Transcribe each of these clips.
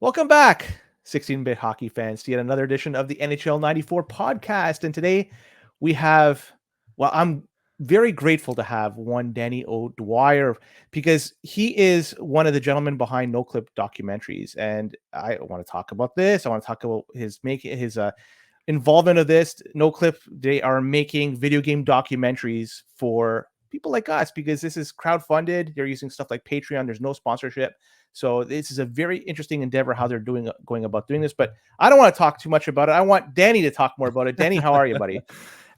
Welcome back, 16-bit hockey fans, to yet another edition of the NHL 94 podcast. And today we have, I'm very grateful to have one Danny O'Dwyer because he is one of the gentlemen behind Noclip documentaries. And I want to talk about this. I want to talk about his involvement of this. Noclip, they are making video game documentaries for people like us because this is crowdfunded. They're using stuff like Patreon. There's no sponsorship. So this is a very interesting endeavor how they're going about doing this. But I don't want to talk too much about it. I want Danny to talk more about it. Danny, how are you, buddy?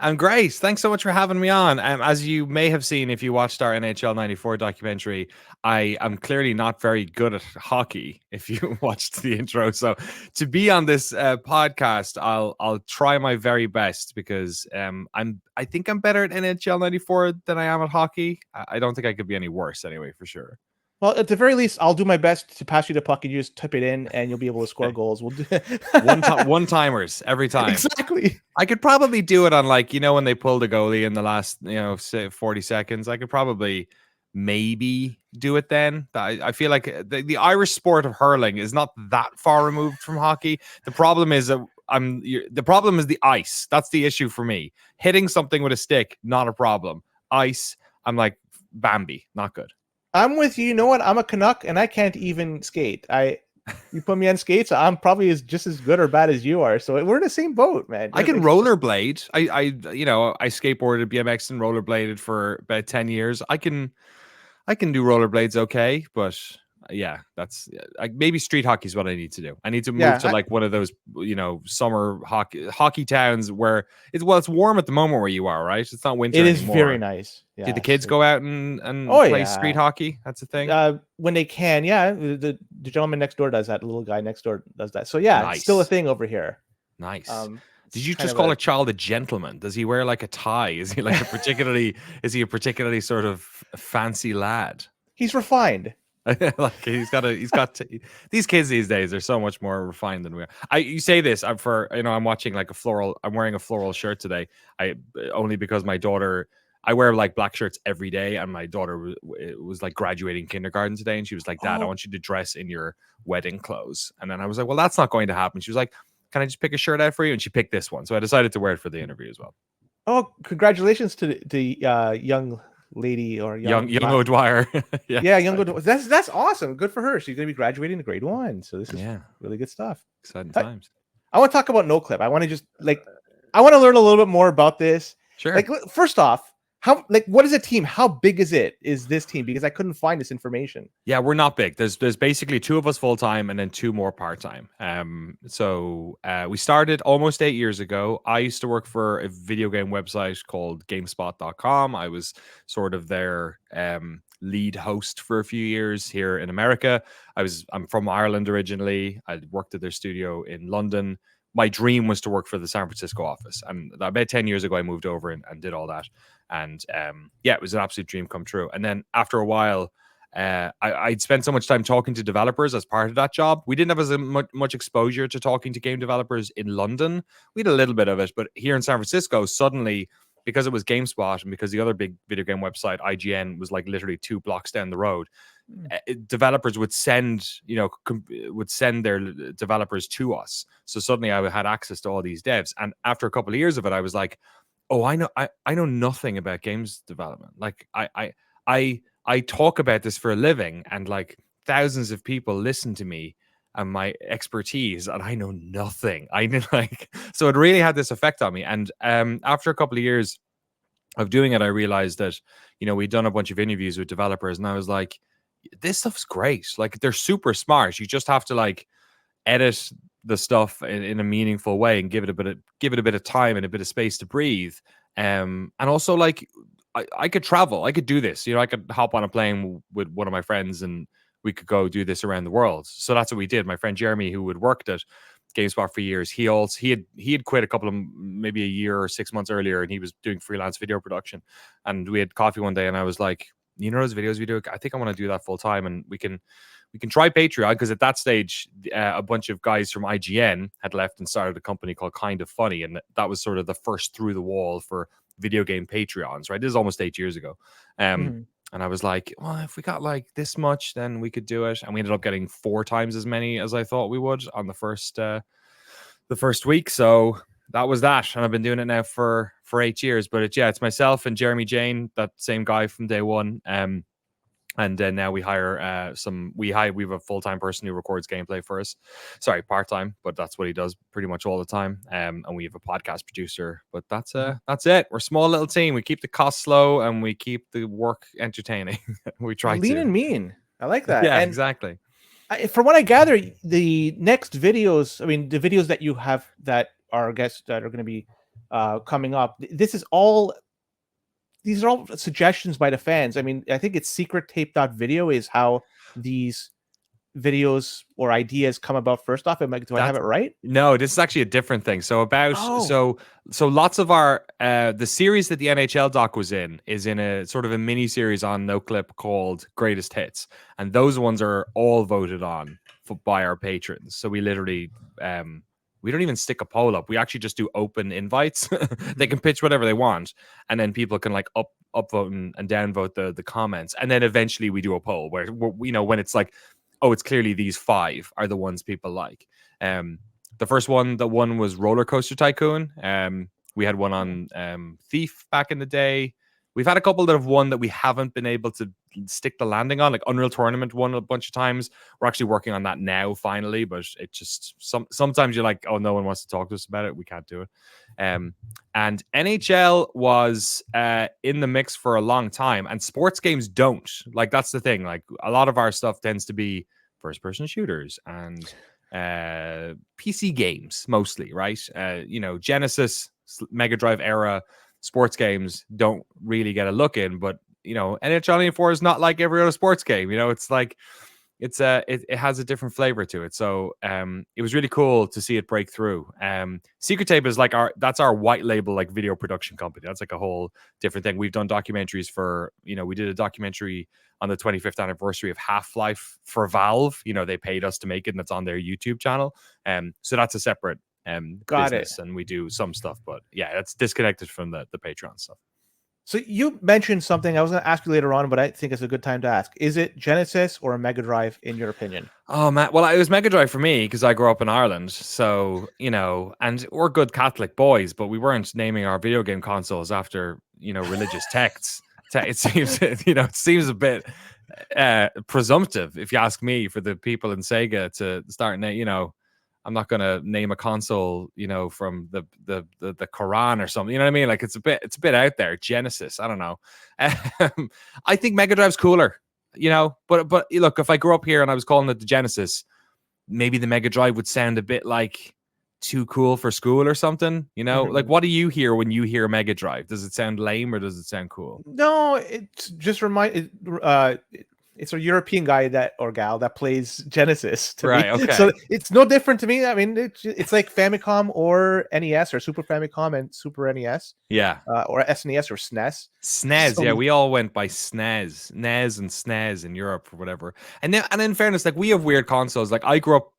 I'm great. Thanks so much for having me on. As you may have seen if you watched our NHL 94 documentary, I am clearly not very good at hockey if you watched the intro. So to be on this podcast, I'll try my very best because I think I'm better at NHL 94 than I am at hockey. I don't think I could be any worse anyway, for sure. Well, at the very least, I'll do my best to pass you the puck and you just tip it in and you'll be able to score goals. We'll do one-timers every time. Exactly. I could probably do it on when they pulled a goalie in the last, say 40 seconds. I could probably maybe do it then. I feel like the Irish sport of hurling is not that far removed from hockey. The problem is the ice. That's the issue for me. Hitting something with a stick, not a problem. Ice, I'm like Bambi, not good. I'm with you. You know what? I'm a Canuck and I can't even skate. You put me on skates, I'm probably just as good or bad as you are. So we're in the same boat, man. I can rollerblade. I skateboarded, BMX, and rollerbladed for about 10 years. I can do rollerblades okay, but yeah, that's maybe street hockey is what I need to do. I need to move to one of those summer hockey towns where it's warm at the moment where you are, right? It's not winter. It is anymore. very nice. Yes. Do the kids go out and play street hockey? That's the thing. When they can, yeah. The gentleman next door does that. The little guy next door does that. So yeah, nice. It's still a thing over here. Nice. Did you just call a child a gentleman? Does he wear like a tie? Is he like a particularly sort of fancy lad? He's refined. These kids these days are so much more refined than we are. You say this, I'm watching I'm wearing a floral shirt today. Only because my daughter, I wear like black shirts every day, and my daughter was like graduating kindergarten today, and she was like, "Dad, I want you to dress in your wedding clothes." And then I was like, "Well, that's not going to happen." She was like, "Can I just pick a shirt out for you?" And she picked this one, so I decided to wear it for the interview as well. Oh, congratulations to the young lady or young O'Dwyer. Young O'Dwyer. That's awesome. Good for her. She's going to be graduating to grade 1. So this is really good stuff. Exciting times. I want to talk about Noclip. I want to just I want to learn a little bit more about this. Sure. First off, what is a team? How big is this team? Because I couldn't find this information. Yeah, we're not big. There's basically 2 of us full-time and then 2 more part-time. So we started almost 8 years ago. I used to work for a video game website called GameSpot.com. I was sort of their lead host for a few years here in America. I'm from Ireland originally. I worked at their studio in London. My dream was to work for the San Francisco office. And about 10 years ago, I moved over and did all that. And it was an absolute dream come true. And then after a while, I'd spent so much time talking to developers as part of that job. We didn't have as much exposure to talking to game developers in London. We had a little bit of it, but here in San Francisco, suddenly, because it was GameSpot and because the other big video game website, IGN, was like literally 2 blocks down the road, developers would send their developers to us. So suddenly I had access to all these devs. And after a couple of years of it, I was like, oh, I know nothing about games development. Like I talk about this for a living, and like thousands of people listen to me and my expertise, and I know nothing. So it really had this effect on me. And after a couple of years of doing it, I realized that, we'd done a bunch of interviews with developers, and I was like, this stuff's great. Like, they're super smart. You just have to edit the stuff in a meaningful way and give it a bit of time and a bit of space to breathe. And also, I could travel. I could do this. I could hop on a plane with one of my friends and we could go do this around the world. So that's what we did. My friend Jeremy, who had worked at GameSpot for years, he had quit maybe a year or 6 months earlier, and he was doing freelance video production. And we had coffee one day, and I was like, those videos we do, I think I want to do that full time, and we can try Patreon, because at that stage, a bunch of guys from IGN had left and started a company called Kind of Funny, and that was sort of the first through the wall for video game Patreons, right? This is almost 8 years ago. And I was like, well, if we got like this much, then we could do it. And we ended up getting 4 times as many as I thought we would on the first week. So that was that. And I've been doing it now for 8 years. But it's myself and Jeremy Jane, that same guy from day one. And then now we hire we have a full-time person who records gameplay for us. Sorry, part-time, but that's what he does pretty much all the time. And we have a podcast producer, but that's it. We're a small little team. We keep the costs low and we keep the work entertaining. We try Lean to. and mean. I like that. Yeah, And exactly. from what I gather, the next videos, I mean, the videos that you have that are guests that are going to be coming up, these are all suggestions by the fans. I mean, I think it's secrettape.video is how these videos or ideas come about first off. Do I have That's it right? No, this is actually a different thing. So Oh, so lots of our the series that the NHL doc was in is in a sort of a mini series on Noclip called Greatest Hits, and those ones are all voted on by our patrons. So we literally we don't even stick a poll up. We actually just do open invites. They can pitch whatever they want, and then people can like upvote and downvote the comments, and then eventually we do a poll where when it's like, oh, it's clearly these 5 are the ones people like. The first one that won was Roller Coaster Tycoon. We had one on Thief back in the day. We've had a couple that have won that we haven't been able to stick the landing on. Like Unreal Tournament won a bunch of times. We're actually working on that now, finally. But it just sometimes you're like, oh, no one wants to talk to us about it. We can't do it. And NHL was in the mix for a long time, and sports games don't. Like that's the thing. Like a lot of our stuff tends to be first-person shooters and PC games mostly, right? Genesis, Mega Drive era sports games don't really get a look in, but NHL 94 is not like every other sports game. It's like it has a different flavor to it. So it was really cool to see it break through. Secret Tape is like that's our white label like video production company. That's like a whole different thing. We've done documentaries for, we did a documentary on the 25th anniversary of Half-Life for Valve. They paid us to make it, and that's on their YouTube channel. So that's a separate got it. business, and we do some stuff, but yeah, it's disconnected from the Patreon stuff. So you mentioned something I was going to ask you later on, but I think it's a good time to ask. Is it Genesis or a Mega Drive in your opinion? Oh man, well, it was Mega Drive for me because I grew up in Ireland. So, and we're good Catholic boys, but we weren't naming our video game consoles after, religious texts. It seems a bit presumptive, if you ask me, for the people in Sega to start, I'm not going to name a console, from the Quran or something. You know what I mean? Like it's a bit out there. Genesis, I don't know. I think Mega Drive's cooler, But look, if I grew up here and I was calling it the Genesis, maybe the Mega Drive would sound a bit like too cool for school or something. Like what do you hear when you hear Mega Drive? Does it sound lame or does it sound cool? No, it's just it's a European guy or gal that plays Genesis to Right, me. okay. So it's no different to me. I mean, it's like Famicom or NES or Super Famicom and Super NES. Yeah. Or SNES or SNES. SNES, yeah, we all went by SNES, NES and SNES in Europe or whatever. And in fairness, like we have weird consoles. Like I grew up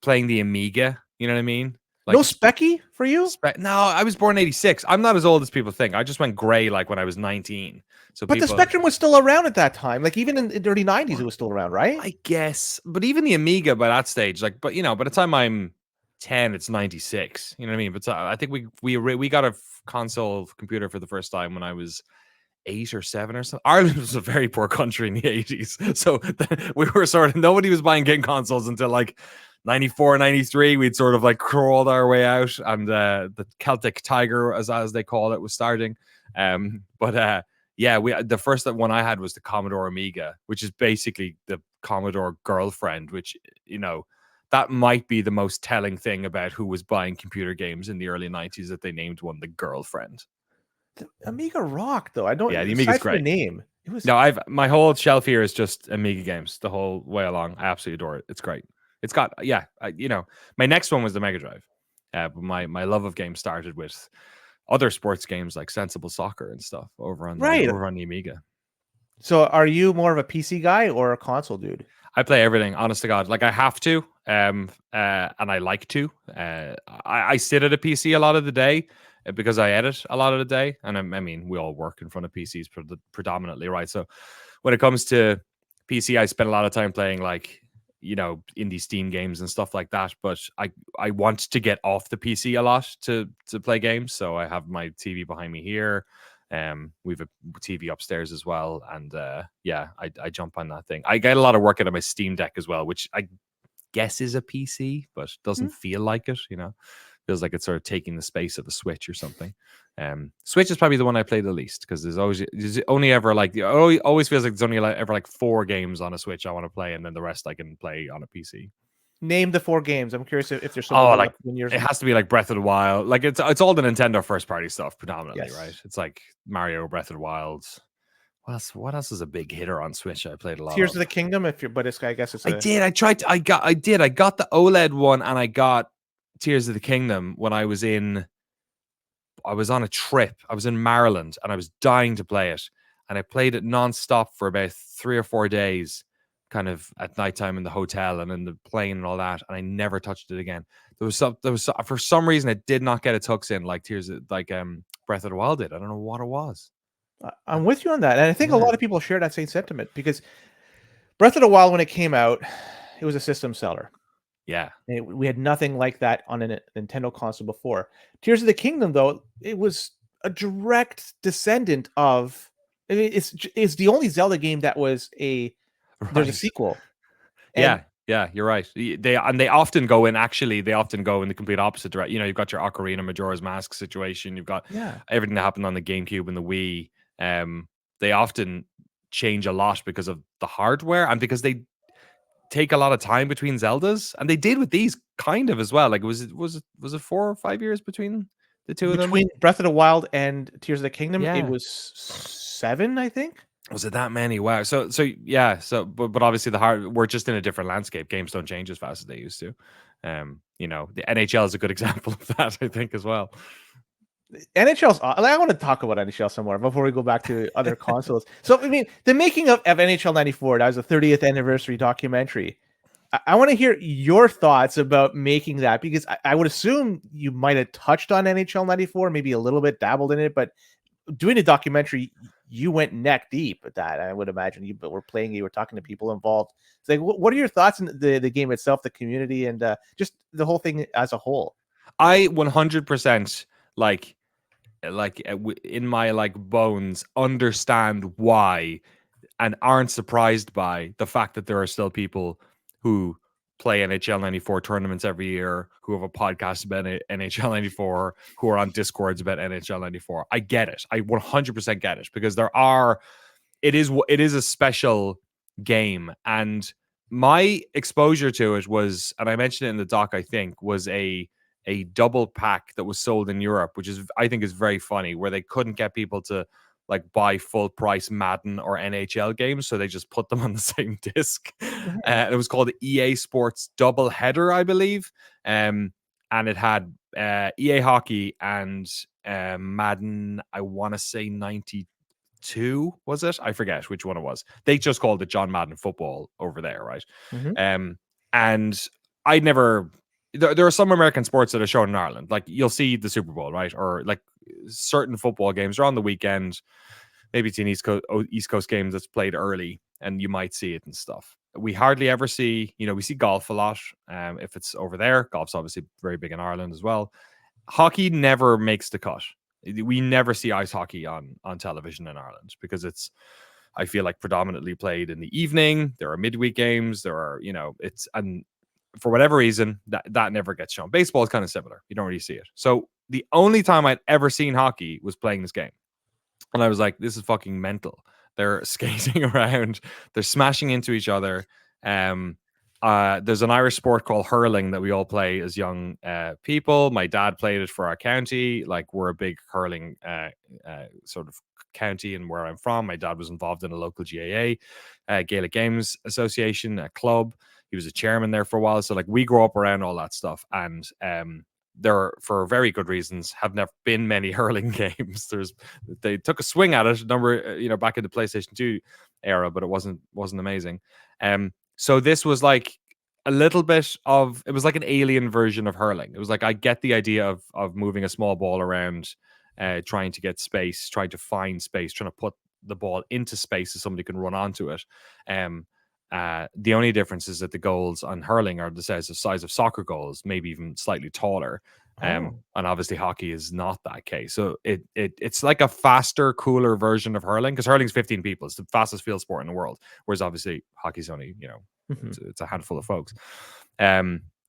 playing the Amiga. You know what I mean? Like, no Specky for you? No, I was born in 86. I'm not as old as people think. I just went gray like when I was 19. So but the Spectrum was still around at that time. Like even in the early 90s, it was still around, right? I guess. But even the Amiga by that stage, like, but by the time I'm 10, it's 96. You know what I mean? But I think we got a console computer for the first time when I was 8 or 7 or something. Ireland was a very poor country in the 80s. So we were sort of, nobody was buying game consoles until like 94, 93. We'd sort of like crawled our way out, and the Celtic Tiger, as they call it, was starting. Yeah, the first one I had was the Commodore Amiga, which is basically the Commodore girlfriend, which, that might be the most telling thing about who was buying computer games in the early 90s, that they named one the girlfriend. The Amiga rocked though. I don't. Yeah, the Amiga's great. The name. It was. No, my whole shelf here is just Amiga games the whole way along. I absolutely adore it. It's great. It's got my next one was the Mega Drive. But my love of games started with other sports games like Sensible Soccer and stuff over on the Amiga. So are you more of a PC guy or a console dude? I play everything, honest to God. Like I have to, and I like to. I sit at a PC a lot of the day because I edit a lot of the day, and I mean we all work in front of PCs predominantly, right? So when it comes to PC, I spend a lot of time playing like indie Steam games and stuff like that. But I want to get off the PC a lot to play games, so I have my TV behind me here. We've a TV upstairs as well, and yeah, I jump on that thing. I get a lot of work out of my Steam Deck as well, which I guess is a PC, but doesn't feel like it. Feels like it's sort of taking the space of a Switch or something. Switch is probably the one I play the least because there's only ever like always feels like there's only ever like 4 games on a Switch I want to play, and then the rest I can play on a PC. Name the 4 games. I'm curious if there's some Oh, overlap like between yours. it has to be like Breath of the Wild. Like it's all the Nintendo first party stuff predominantly, Yes. right? It's like Mario, Breath of the Wild. What else is a big hitter on Switch? I played a lot Tears of of the Kingdom. But I guess it's I did. I tried. I got the OLED one, and I got Tears of the Kingdom when I was on a trip. I was in Maryland, and I was dying to play it, and I played it nonstop for about 3 or 4 days, kind of at nighttime in the hotel and in the plane and all that, and I never touched it again. For some reason it did not get its hooks in like Breath of the Wild did. I don't know what it was. I'm with you on that, and I think a Yeah. lot of people share that same sentiment because Breath of the Wild, when it came out, it was a system seller. Yeah. We had nothing like that on a Nintendo console before. Tears of the Kingdom, though, it was a direct descendant of. It's the only Zelda game that was there's a Right. sequel, and Yeah, you're right. They often go in. Actually, they often go in the complete opposite direction. You've got your Ocarina Majora's Mask situation. You've got yeah, everything that happened on the GameCube and the Wii. They often change a lot because of the hardware and because they take a lot of time between Zeldas, and they did with these kind of as well. Like was it 4 or 5 years between the two of them? between Breath of the Wild and Tears of the Kingdom, it Yeah. was 7, I think. Was it that many? Wow. So yeah. So but obviously we're just in a different landscape. Games don't change as fast as they used to. The NHL is a good example of that, I think, as well. NHL's. I want to talk about NHL some more before we go back to other consoles. So, I mean, the making of NHL '94. That was the 30th anniversary documentary. I want to hear your thoughts about making that because I would assume you might have touched on NHL '94, maybe a little bit dabbled in it, but doing a documentary, you went neck deep at that. I would imagine you were playing, you were talking to people involved. It's like, what are your thoughts on the game itself, the community, and just the whole thing as a whole? I 100% like in my like bones understand why and aren't surprised by the fact that there are still people who play NHL 94 tournaments every year, who have a podcast about NHL 94, who are on Discords about NHL 94. I get it. I 100% get it because it is a special game. And my exposure to it was, and I mentioned it in the doc, I think, was a double pack that was sold in Europe, which I think is very funny, where they couldn't get people to like buy full price Madden or NHL games, so they just put them on the same disc. It was called EA Sports Double Header, I believe, and it had EA Hockey and Madden. I want to say 92, was it? I forget which one it was. They just called it John Madden Football over there, right? Mm-hmm. And I never. There are some American sports that are shown in Ireland. Like you'll see the Super Bowl, right? Or like certain football games are on the weekend. Maybe it's an East Coast game that's played early, and you might see it and stuff. We hardly ever see, we see golf a lot. If it's over there, golf's obviously very big in Ireland as well. Hockey never makes the cut. We never see ice hockey on television in Ireland because it's, I feel like, predominantly played in the evening. There are midweek games. There are, and for whatever reason, that never gets shown. Baseball is kind of similar. You don't really see it. So the only time I'd ever seen hockey was playing this game. And I was like, this is fucking mental. They're skating around. They're smashing into each other. There's an Irish sport called hurling that we all play as young people. My dad played it for our county. Like, we're a big hurling sort of county, and where I'm from, my dad was involved in a local GAA, Gaelic Games Association, a club. He was a chairman there for a while. So like we grew up around all that stuff. And there, for very good reasons, have never been many hurling games. They took a swing at it back in the PlayStation 2 era, but it wasn't amazing. So this was like a little bit of, it was like an alien version of hurling. It was like, I get the idea of moving a small ball around, trying to get space, trying to find space, trying to put the ball into space so somebody can run onto it. The only difference is that the goals on hurling are the size of soccer goals, maybe even slightly taller. Oh. And obviously hockey is not that case. So it's like a faster, cooler version of hurling, because hurling's 15 people. It's the fastest field sport in the world. Whereas obviously hockey's only, Mhm. it's a handful of folks.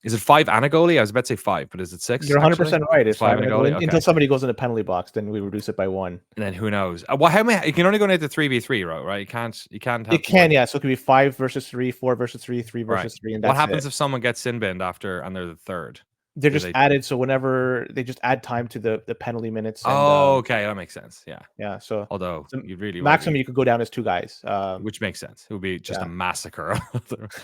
Is it 5 and a goalie? I was about to say 5, but is it 6? You're Actually, 100% right. it's It's 5 5 and and a a goal goalie. until Okay, somebody goes in the penalty box, then we reduce it by 1. and then who knows? Well, how many? You can only go into 3v3, right? You can't It have more can, than. yeah. So it could be 5 versus 3, 4 versus 3, 3 Right. versus 3, and What that's it. happens if someone gets sin binned after and they're the third? They're Do just they? added, so whenever they just add time to the penalty minutes, and Oh, okay, that makes sense. Yeah. yeah, so Although so you'd really want to maximum be, you could go down as 2 guys. which makes sense. It would be just a Yeah. massacre.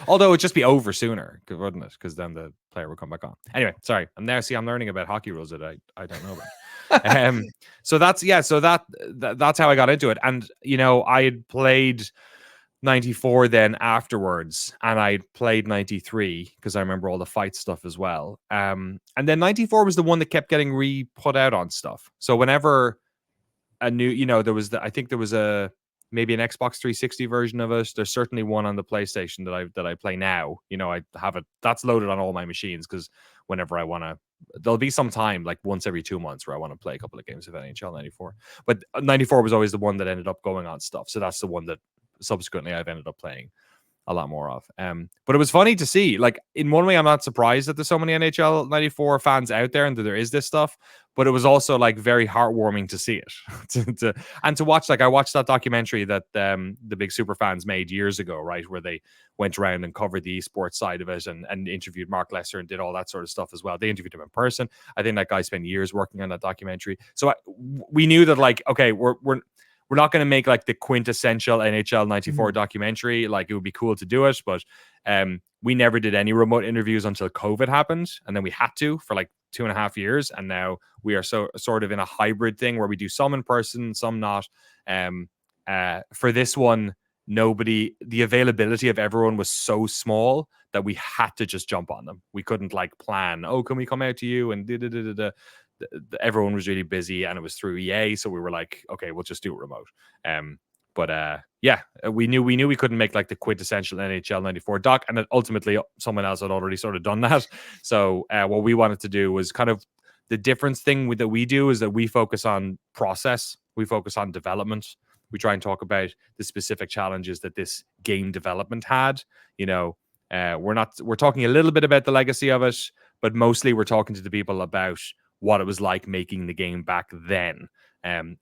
Although it'd just be over sooner, wouldn't it? Because then the player would come back on. Anyway, sorry. I'm learning about hockey rules that I don't know about. So that's that's how I got into it. And I had played 94 then afterwards, and I played 93 because I remember all the fight stuff as well. And then 94 was the one that kept getting re-put out on stuff. So whenever a new, there was I think there was maybe an Xbox 360 version of it. There's certainly one on the PlayStation that I play now. I have it that's loaded on all my machines, because whenever I want to, there'll be some time like once every 2 months where I want to play a couple of games of NHL 94. But 94 was always the one that ended up going on stuff. So that's the one that subsequently I've ended up playing a lot more of. But it was funny to see, like, in one way, I'm not surprised that there's so many NHL 94 fans out there and that there is this stuff, but it was also like very heartwarming to see it and to watch. Like, I watched that documentary that the big super fans made years ago, right, where they went around and covered the esports side of it and interviewed Mark Lesser and did all that sort of stuff as well. They interviewed him in person. I think that guy spent years working on that documentary. So we knew that, like, okay, we're not going to make like the quintessential NHL 94 Mhm. documentary. Like, it would be cool to do it, but we never did any remote interviews until COVID happened. And then we had to for like 2.5 years. And now we are sort of in a hybrid thing where we do some in person, some not. For this one, the availability of everyone was so small that we had to just jump on them. We couldn't like plan, oh, can we come out to you? And everyone was really busy, and it was through EA, so we were like, okay, we'll just do it remote. We knew we couldn't make like the quintessential NHL 94 doc, and that ultimately someone else had already sort of done that. So what we wanted to do was kind of the difference thing that we do is that we focus on process, we focus on development. We try and talk about the specific challenges that this game development had. We're talking a little bit about the legacy of it, but mostly we're talking to the people about what it was like making the game back then, and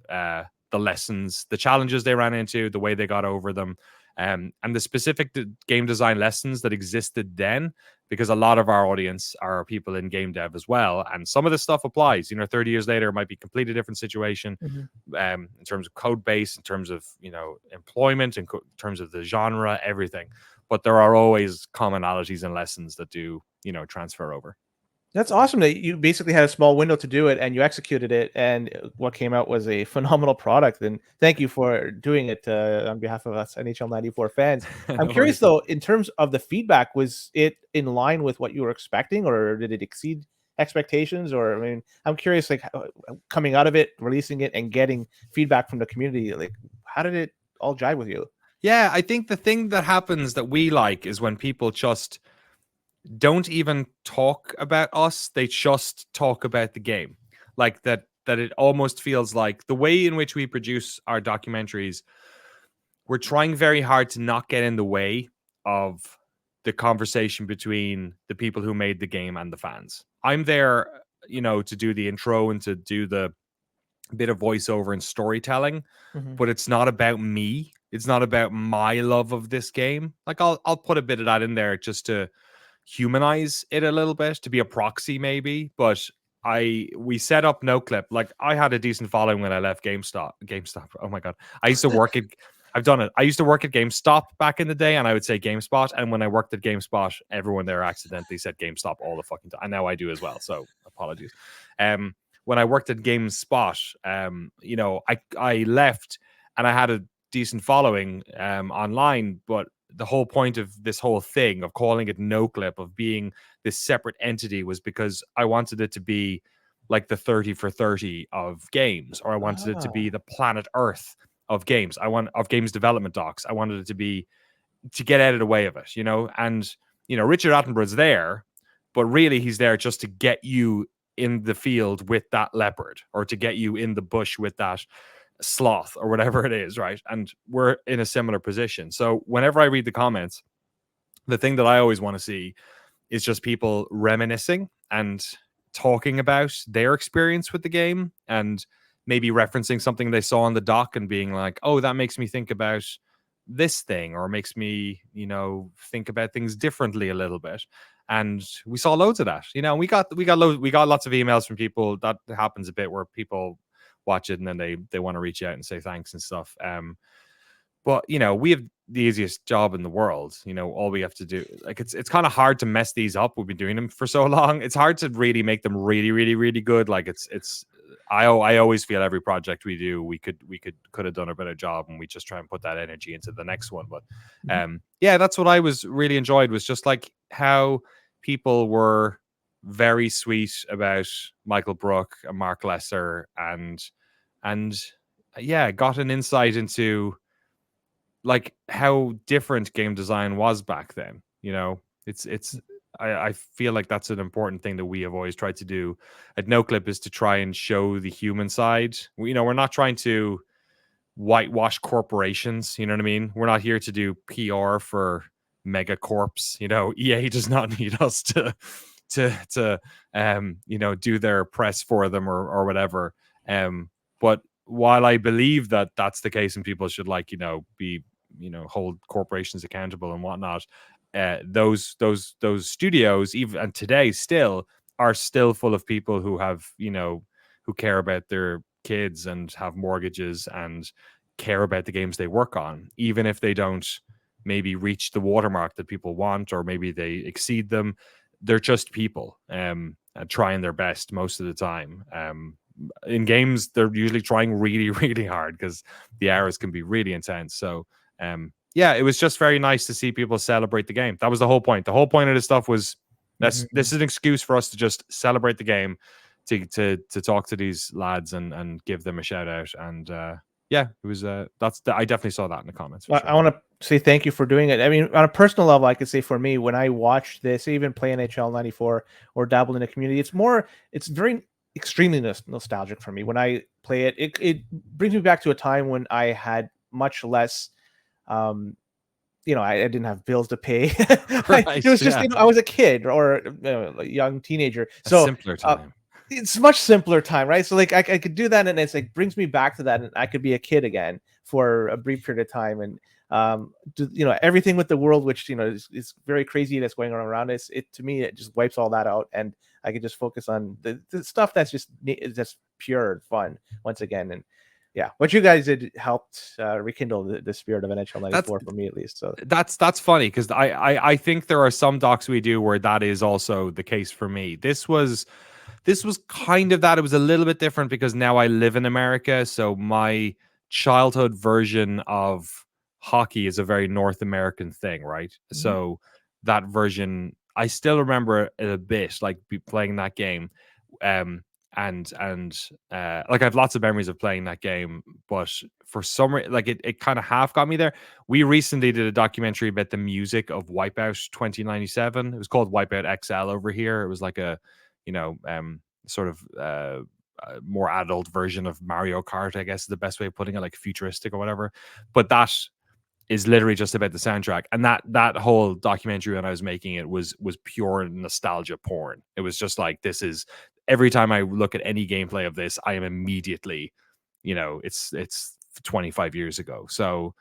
the lessons, the challenges they ran into, the way they got over them, and the specific game design lessons that existed then, because a lot of our audience are people in game dev as well. And some of this stuff applies, 30 years later, it might be a completely different situation, Mhm. in terms of code base, in terms of, employment, in terms of the genre, everything. But there are always commonalities and lessons that do, transfer over. That's awesome that you basically had a small window to do it and you executed it, and what came out was a phenomenal product. And thank you for doing it on behalf of us NHL 94 fans. I'm No curious worries. though, in terms of the feedback, was it in line with what you were expecting, or did it exceed expectations? Or, I mean, I'm curious, like, coming out of it, releasing it, and getting feedback from the community, like, how did it all jive with you? Yeah, I think the thing that happens that we like is when people just don't even talk about us, they just talk about the game. Like that it almost feels like the way in which we produce our documentaries, we're trying very hard to not get in the way of the conversation between the people who made the game and the fans. I'm there, to do the intro and to do the bit of voiceover and storytelling, Mhm. but it's not about me. It's not about my love of this game. Like, I'll put a bit of that in there just to humanize it a little bit, to be a proxy maybe. But we set up Noclip. Like, I had a decent following when I left GameStop. Oh my god. I used to work at I've done it. I used to work at GameStop back in the day, and I would say GameSpot. And when I worked at GameSpot, everyone there accidentally said GameStop all the fucking time. And now I do as well. So apologies. When I worked at GameSpot, I left and I had a decent following online, but the whole point of this whole thing of calling it Noclip, of being this separate entity, was because I wanted it to be like the 30 for 30 of games, or I wanted it to Ah. be the planet Earth of games. I want of games development docs. I wanted it to be to get out of the way of it, and Richard Attenborough's there, but really he's there just to get you in the field with that leopard, or to get you in the bush with that sloth, or whatever it is, right? And we're in a similar position. So whenever I read the comments, the thing that I always want to see is just people reminiscing and talking about their experience with the game, and maybe referencing something they saw on the dock and being like, oh, that makes me think about this thing, or makes me, think about things differently a little bit. And we saw loads of that, and we got lots of emails from people. That happens a bit, where people watch it and then they want to reach out and say thanks and stuff. But we have the easiest job in the world. All we have to do, like, it's kind of hard to mess these up. We've been doing them for so long. It's hard to really make them really, really, really good. Like, I always feel every project we do, we could have done a better job, and we just try and put that energy into the next one. But yeah, that's what I was really enjoyed, was just like how people were very sweet about Michael Brook and Mark Lesser, and yeah, got an insight into like how different game design was back then. I feel like that's an important thing that we have always tried to do at Noclip, is to try and show the human side. We're not trying to whitewash corporations. You know what I mean? We're not here to do PR for megacorps. EA does not need us to do their press for them, or whatever. But while I believe that that's the case, and people should be hold corporations accountable and whatnot, those studios, even and today, still are still full of people who have who care about their kids and have mortgages and care about the games they work on, even if they don't maybe reach the watermark that people want, or maybe they exceed them. They're just people, trying their best most of the time. In games, they're usually trying really, really hard, because the hours can be really intense. So yeah, it was just very nice to see people celebrate the game. That was the whole point. The whole point of this stuff was this is an excuse for us to just celebrate the game, to talk to these lads and give them a shout out. And yeah, it was I definitely saw that in the comments. For Well, sure. I want to say thank you for doing it. I mean, on a personal level, I could say for me, when I watch this, even play NHL 94 or dabble in the community, it's very extremely nostalgic for me. When I play it, it brings me back to a time when I had much less, I didn't have bills to pay. Right, It was just, yeah. I was a kid, or a young teenager. A So simpler time. it's much simpler time, right? So like I could do that, and it's like brings me back to that, and I could be a kid again for a brief period of time, and everything with the world, which is very crazy that's going on around us. To me, it just wipes all that out, and I could just focus on the stuff that's just pure and fun once again. And yeah, what you guys did helped rekindle the spirit of NHL 94 for me, at least. So that's funny, because I think there are some docs we do where that is also the case for me. This was kind of that. It was a little bit different because now I live in America, so my childhood version of hockey is a very North American thing, right? So that version, I still remember it a bit, like playing that game. And like I have lots of memories of playing that game, but for some reason, like it kind of half got me there. We recently did a documentary about the music of Wipeout 2097. It was called Wipeout XL over here. It was like a sort of more adult version of Mario Kart, I guess is the best way of putting it, like futuristic or whatever. But that is literally just about the soundtrack, and that whole documentary, when I was making it, was pure nostalgia porn. It was just like, this is, every time I look at any gameplay of this, I am immediately, it's 25 years ago. So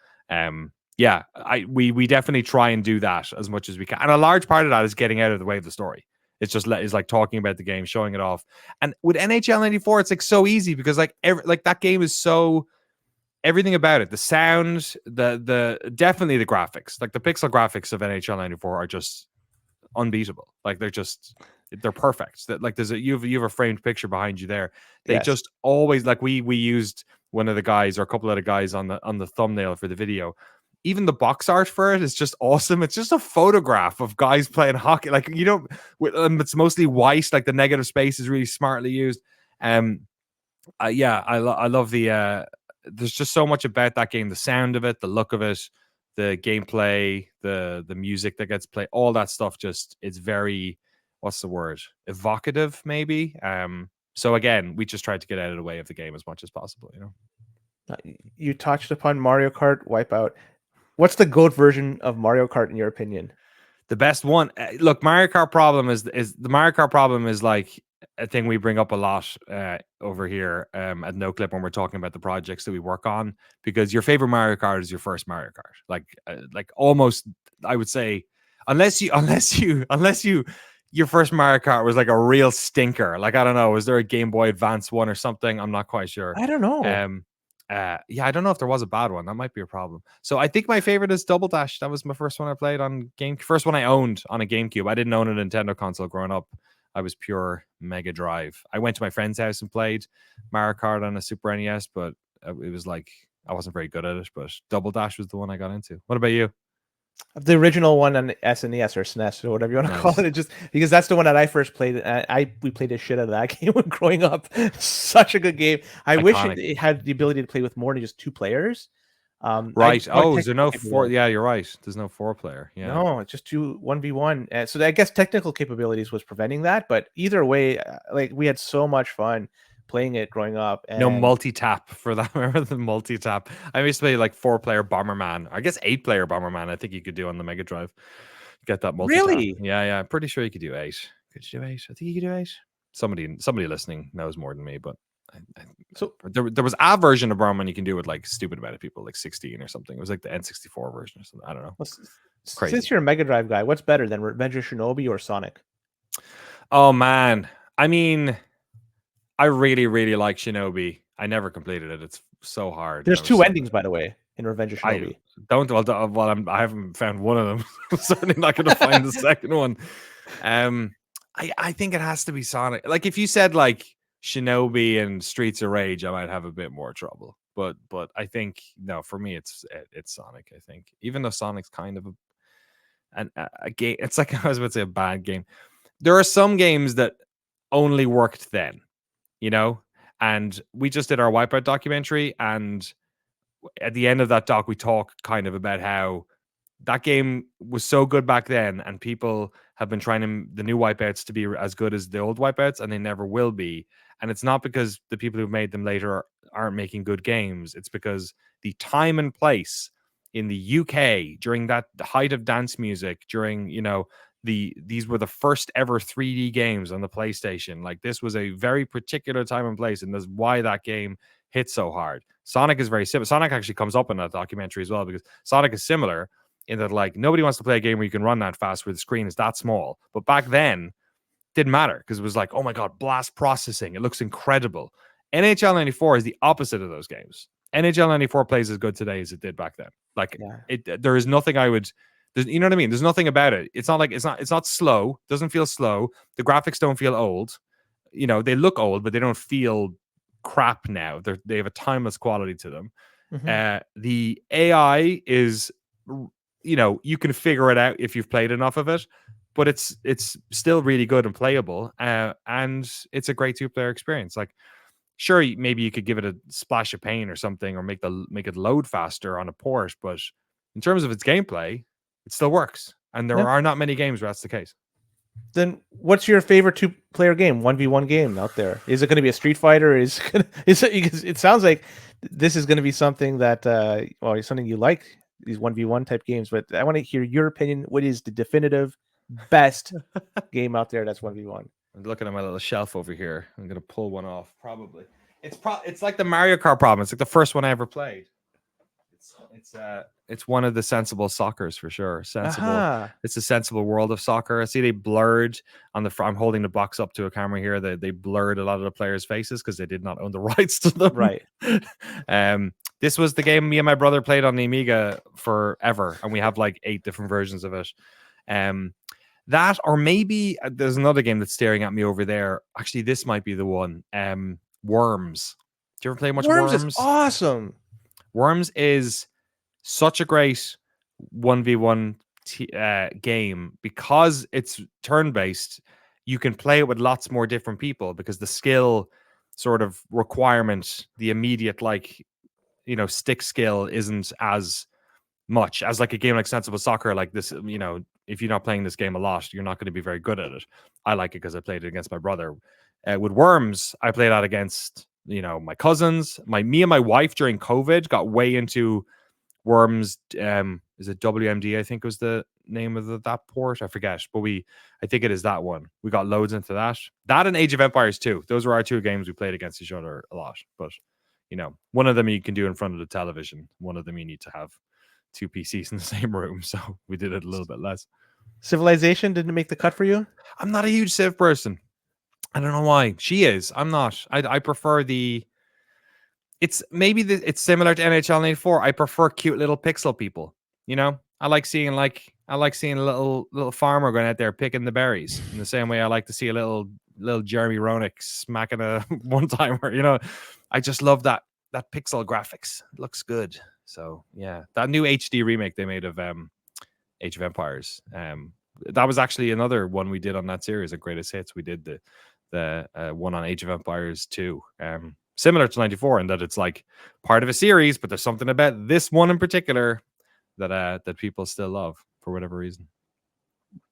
yeah, we definitely try and do that as much as we can, and a large part of that is getting out of the way of the story. It's just is like talking about the game, showing it off. And with NHL 94, it's like so easy, because like that game is so, everything about it, the sound, the definitely the graphics, like the pixel graphics of NHL 94 are just unbeatable. Like they're perfect. That, like, you have a framed picture behind you there. They yes. just always, like, we used one of the guys, or a couple of the guys on the thumbnail for the video. Even the box art for it is just awesome. It's just a photograph of guys playing hockey. Like, it's mostly white. Like, the negative space is really smartly used. Yeah, I love the there's just so much about that game, the sound of it, the look of it, the gameplay, the music that gets played, all that stuff. Just it's very, what's the word, evocative maybe. So again, we just tried to get out of the way of the game as much as possible, you know. You touched upon Mario Kart Wipeout. What's the GOAT version of Mario Kart in your opinion? The best one. Look, Mario Kart problem is the Mario Kart problem is like a thing we bring up a lot over here at Noclip when we're talking about the projects that we work on, because your favorite Mario Kart is your first Mario Kart. Like almost, I would say, unless you your first Mario Kart was like a real stinker. Like, I don't know, was there a Game Boy Advance one or something? I'm not quite sure. I don't know. Yeah, I don't know if there was a bad one. That might be a problem. So I think my favorite is Double Dash. That was my first one I played on first one I owned on a GameCube. I didn't own a Nintendo console growing up. I was pure Mega Drive. I went to my friend's house and played Mario Kart on a Super NES, but it was like I wasn't very good at it. But Double Dash was the one I got into. What about you? The original one on SNES or SNES or whatever you want to call it, just because that's the one that I first played. We played the shit out of that game when growing up. Such a good game. I wish it had the ability to play with more than just 2 players. Right. Oh, is there no 4? Yeah, you're right. There's no 4-player. Yeah. No, it's just 1v1. So I guess technical capabilities was preventing that. But either way, like we had so much fun playing it growing up. And no multi-tap for that. Remember the multi-tap? I used to play like 4-player Bomberman. I guess 8-player Bomberman. I think you could do on the Mega Drive. Get that multi-tap. Really? Yeah. I'm pretty sure you could do 8. Could you do 8? I think you could do 8. Somebody listening knows more than me, but so there was a version of Bomberman you can do with like stupid amount of people, like 16 or something. It was like the N64 version or something. I don't know. Crazy. Since you're a Mega Drive guy, what's better than Revenge of Shinobi or Sonic? Oh man, I mean, I really, really like Shinobi. I never completed it. It's so hard. There's 2 endings, by the way, in Revenge of Shinobi. I haven't found one of them. I'm certainly not going to find the second one. I think it has to be Sonic. Like if you said like Shinobi and Streets of Rage, I might have a bit more trouble. But I think no, for me it's Sonic. I think even though Sonic's kind of a game, it's like I was about to say a bad game. There are some games that only worked then, you know. And we just did our Wipeout documentary, and at the end of that doc, we talk kind of about how that game was so good back then, and people have been trying the new Wipeouts to be as good as the old Wipeouts, and they never will be. And it's not because the people who made them later aren't making good games. It's because the time and place in the UK during the height of dance music, during, you know, these were the first ever 3D games on the PlayStation. Like this was a very particular time and place, and that's why that game hit so hard. Sonic is very similar. Sonic actually comes up in that documentary as well, because Sonic is similar in that like nobody wants to play a game where you can run that fast where the screen is that small. But back then, didn't matter because it was like, oh my god, blast processing. It looks incredible. NHL 94 is the opposite of those games. NHL 94 plays as good today as it did back then. Like there is nothing you know what I mean? There's nothing about it. It's not slow. It doesn't feel slow. The graphics don't feel old. You know, they look old, but they don't feel crap now. They have a timeless quality to them. Mm-hmm. The AI is, you know, you can figure it out if you've played enough of it, but it's still really good and playable, and it's a great 2-player experience. Like, sure, maybe you could give it a splash of paint or something, or make it load faster on a port, but in terms of its gameplay, it still works, and there are not many games where that's the case. Then what's your favorite 2-player game, 1v1 game out there? Is it going to be a Street Fighter? It sounds like this is going to be something that something you like, these 1v1 type games, but I want to hear your opinion. What is the definitive best game out there that's 1v1? I'm looking at my little shelf over here. I'm going to pull one off. Probably. It's like the Mario Kart problem. It's like the first one I ever played. It's one of the sensible soccers for sure. Sensible. It's a sensible world of soccer. I see they blurred on the front. I'm holding the box up to a camera here. They blurred a lot of the players' faces because they did not own the rights to them. Right. This was the game me and my brother played on the Amiga forever, and we have like 8 different versions of it. That, or maybe there's another game that's staring at me over there. Actually, this might be the one. Worms. Do you ever play much Worms? Worms is awesome. Worms is such a great 1v1 game because it's turn-based. You can play it with lots more different people because the skill sort of requirement, the immediate like stick skill isn't as much as like a game like Sensible Soccer. Like this, if you're not playing this game a lot, you're not going to be very good at it. I like it because I played it against my brother. With Worms, I played that against my cousins. Me and my wife during COVID got way into Worms. Is it WMD? I think was the name of that port. I forget, but I think it is that one. We got loads into that. That and Age of Empires 2. Those were our two games we played against each other a lot. But one of them you can do in front of the television. One of them you need to have two PCs in the same room, so we did it a little bit less. Civilization didn't make the cut for you? I'm not a huge Civ person. I don't know why. She is. I'm not. I prefer the. It's maybe it's similar to NHL 94. I prefer cute little pixel people. I like seeing a little farmer going out there picking the berries in the same way I like to see a little Jeremy Roenick smacking a one timer. I just love that pixel graphics. It looks good. So yeah, that new HD remake they made of Age of Empires. That was actually another one we did on that series of Greatest Hits. We did the one on Age of Empires 2. Similar to 94 in that it's like part of a series, but there's something about this one in particular that people still love for whatever reason.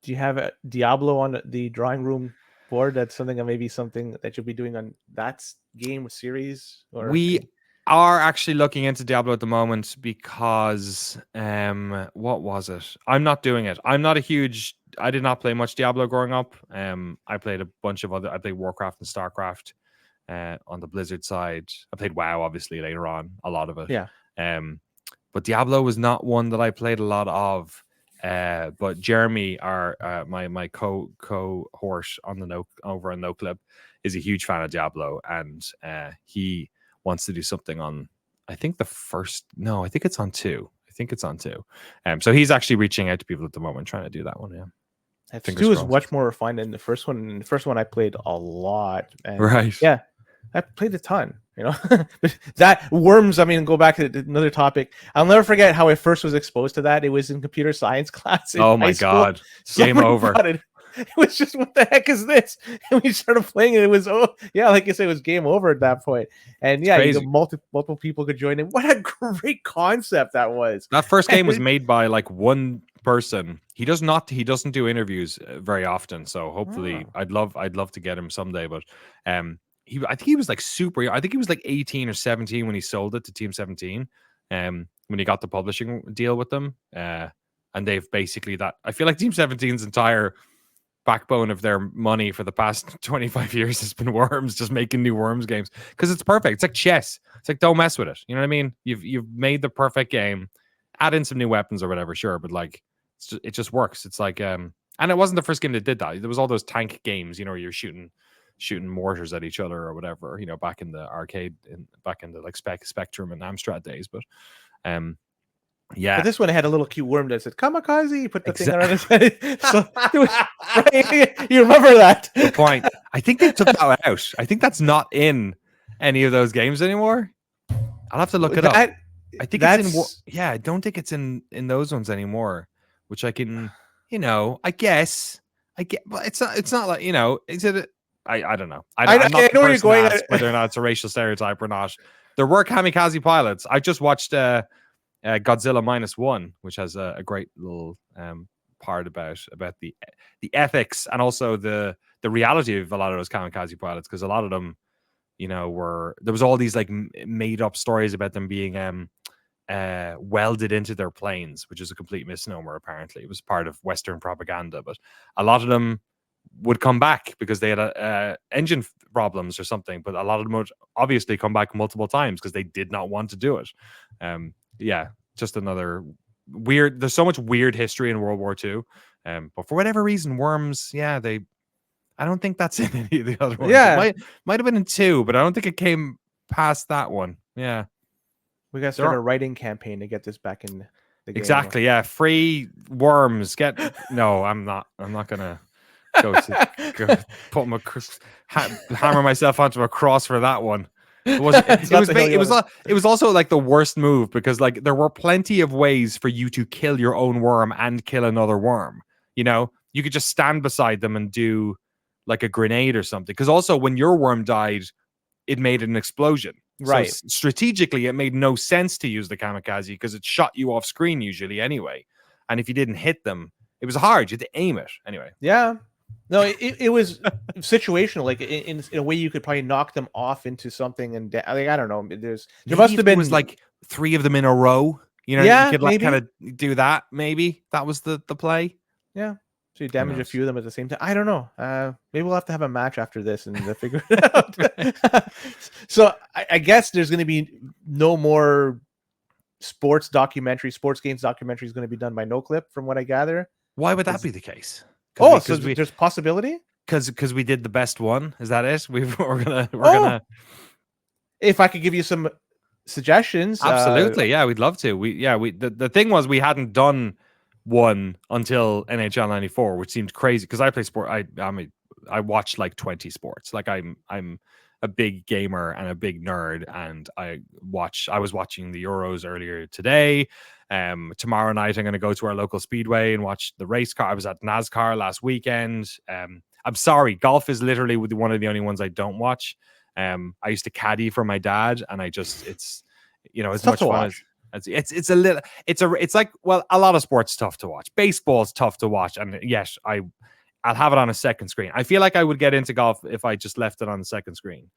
Do you have a Diablo on the drawing room board? That's something that you'll be doing on that game series? Or we are actually looking into Diablo at the moment because what was it? I'm not doing it. I did not play much Diablo growing up. I played a bunch of I played Warcraft and Starcraft on the Blizzard side. I played WoW obviously later on, a lot of it. Yeah. But Diablo was not one that I played a lot of. But Jeremy, my cohort on over on Noclip, is a huge fan of Diablo, and he wants to do something on. I think it's on 2. So he's actually reaching out to people at the moment, trying to do that one. Yeah, 2 is much more refined than the first one. And the first one I played a lot. And right. Yeah, I played a ton. That Worms. I mean, go back to another topic. I'll never forget how I first was exposed to that. It was in computer science class. Oh my god! Game over. It was just, what the heck is this? And we started playing it. It was, like you said, it was game over at that point. And multiple people could join in. What a great concept that was. That first game was made by like one person. He doesn't do interviews very often. So hopefully, I'd love to get him someday. But I think he was like super young. I think he was like 18 or 17 when he sold it to Team 17. When he got the publishing deal with them. And they've basically I feel like Team 17's entire backbone of their money for the past 25 years has been Worms, just making new Worms games because it's perfect. It's like chess. It's like, don't mess with it. You know what I mean? You've made the perfect game. Add in some new weapons or whatever, sure, but like it just works. It's like and it wasn't the first game that did that. There was all those tank games, where you're shooting mortars at each other or whatever, back in the arcade, back in the like Spectrum and Amstrad days. But yeah, but this one had a little cute worm that said "Kamikaze." You put the thing around his head. So it was, right? You remember that? Good point. I think they took that out. I think that's not in any of those games anymore. I'll have to look it up. I think it's in. Yeah, I don't think it's in those ones anymore. Which I can, I guess. I get, but it's not like Is it? I don't know. I'm not know where you're going. Whether or not it's a racial stereotype or not. There were kamikaze pilots. I just watched Godzilla -1, which has a great little part about the ethics and also the reality of a lot of those kamikaze pilots, because a lot of them, there was all these like made up stories about them being welded into their planes, which is a complete misnomer. Apparently, it was part of Western propaganda, but a lot of them would come back because they had engine problems or something. But a lot of them would obviously come back multiple times because they did not want to do it. Yeah, just another weird. There's so much weird history in World War II. But for whatever reason, Worms, I don't think that's in any of the other ones. Yeah, it might have been in 2, but I don't think it came past that one. Yeah. We got to start a writing campaign to get this back in the game. Exactly. Yeah. Free Worms. No, I'm not going to go put hammer myself onto a cross for that one. It was also like the worst move because like there were plenty of ways for you to kill your own worm and kill another worm. You could just stand beside them and do like a grenade or something. Because also when your worm died, it made an explosion. So Right. strategically, it made no sense to use the kamikaze because it shot you off screen usually anyway. And if you didn't hit them, it was hard. You had to aim it anyway. Yeah. No, it was situational. Like in a way, you could probably knock them off into something, and like, I don't know. There Maybe must if have there was been. like 3 of them in a row, you Yeah, could like kind maybe. of do that. Maybe that was the play. Yeah. So you Who damage a knows? few of them at the same time. I don't know. Maybe we'll have to have a match after this and figure it out. So I guess there's going to be no more sports games documentary is going to be done by Noclip, from what I gather. Why would that Is be the case? Oh, so there's possibility. Because we did the best one. Is that it? We're Oh, gonna if I could give you some suggestions. absolutely, yeah, we'd love to. The thing was we hadn't done one until NHL '94, which seemed crazy because I play sport. I watch like 20 sports. Like I'm a big gamer and a big nerd, and I was watching the Euros earlier today. Tomorrow night I'm going to go to our local speedway and watch the race car. I was at NASCAR last weekend. I'm sorry, golf is literally one of the only ones I don't watch. I used to caddy for my dad, and it's It's as tough much to fun watch. as it's like, well, a lot of sports tough to watch. Baseball's tough to watch, and yes, I'll have it on a second screen. I feel like I would get into golf if I just left it on the second screen,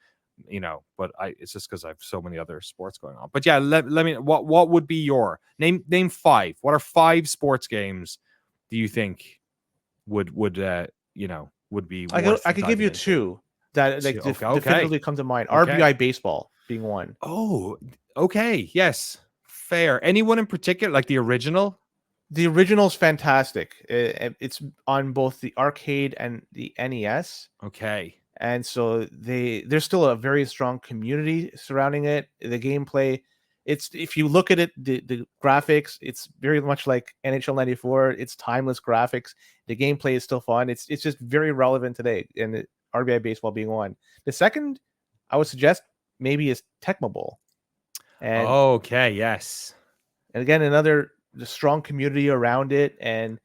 but it's just because I have so many other sports going on. But yeah, let me, what would be your name 5? What are 5 sports games do you think would be worth I could give diving you into? two that like Okay. definitively come to mind. Okay. RBI baseball being one. Oh, okay. Yes. Fair. Anyone in particular, like the original? The original's fantastic. It's on both the arcade and the NES, Okay. and so there's still a very strong community surrounding it. The gameplay, it's if you look at it, the graphics, it's very much like NHL '94. It's timeless graphics. The gameplay is still fun. It's just very relevant today, and RBI baseball being one. The second, I would suggest maybe is Tecmo Bowl, and Okay. Yes. again another the strong community around it, and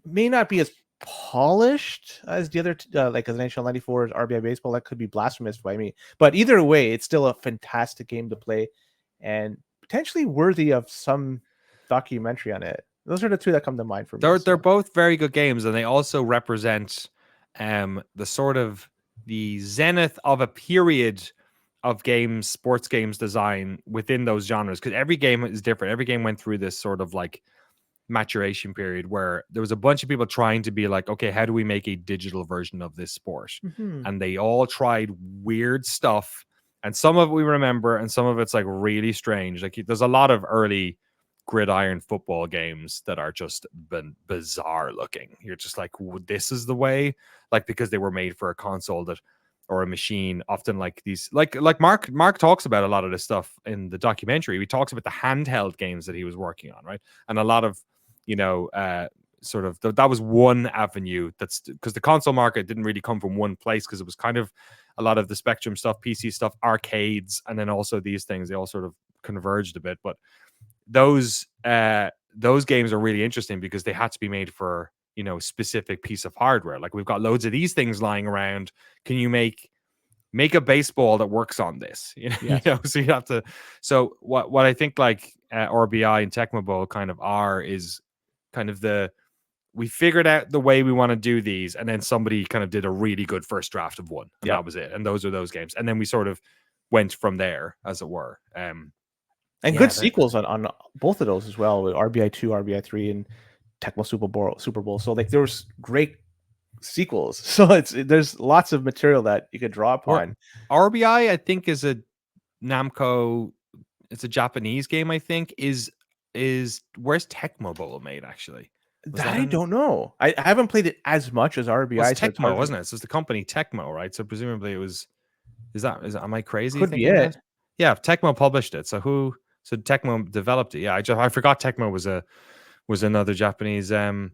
may not be as polished as the other like as NHL '94's RBI baseball. That could be blasphemous by me, but either way, it's still a fantastic game to play, and potentially worthy of some documentary on it. Those are the two that come to mind for me. They're both very good games, and they also represent the sort of the zenith of a period of sports games design within those genres, because every game is different. Every game went through this sort of like maturation period where there was a bunch of people trying to be like, okay, how do we make a digital version of this sport? Mhm. And they all tried weird stuff, and some of it we remember, and some of it's like really strange. Like there's a lot of early gridiron football games that are just bizarre looking. You're just like, this is the way, like, because they were made for a console that or a machine. Often like these, like Mark talks about a lot of this stuff in the documentary. He talks about the handheld games that he was working on, right? And a lot of sort of that was one avenue. That's because the console market didn't really come from one place, because it was kind of a lot of the Spectrum stuff, PC stuff, arcades, and then also these things. They all sort of converged a bit, but those games are really interesting because they had to be made for specific piece of hardware. Like we've got loads of these things lying around. Can you make a baseball that works on this? Yes. So you have to. So what I think like RBI and Tecmo Bowl kind of are is kind of we figured out the way we want to do these, and then somebody kind of did a really good first draft of one, and that was it. And those are those games, and then we sort of went from there, as it were. And Yeah, good sequels on both of those as well, with RBI 2, RBI 3, and Tecmo Super Bowl. So like there was great sequels. So there's lots of material that you could draw upon. RBI, I think, is a Namco. It's a Japanese game, I think. Is where's Tecmo Bowl made, actually? That I don't know. I haven't played it as much as RBI. It's Tecmo, wasn't it? So it's the company Tecmo, right? So presumably it was. Am I crazy Could be thinking it. that? Yeah, Tecmo published it. So Tecmo developed it. Yeah, I forgot Tecmo was another Japanese. But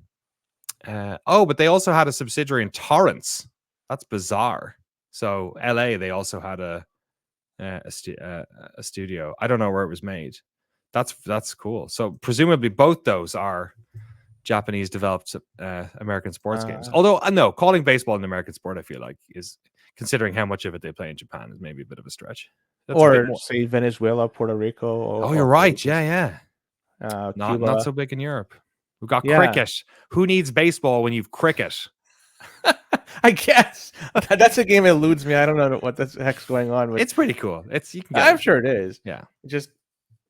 they also had a subsidiary in Torrance. That's bizarre. So LA, they also had a studio. I don't know where it was made. That's cool. So presumably both those are Japanese developed American sports games. Uh, Although, no, calling baseball an American sport, I feel like, is considering how much of it they play in Japan, is maybe a bit of a stretch. That's a bit or more. say Venezuela, Puerto Rico, Oh, you're right. Yeah, just, yeah. Not Cuba. so big in Europe. We've got Yeah, cricket. Who needs baseball when you've cricket? I guess that's a game that eludes me. I don't know what the heck's going on, but It's pretty cool. You can get I'm into sure it. it is. Yeah. Just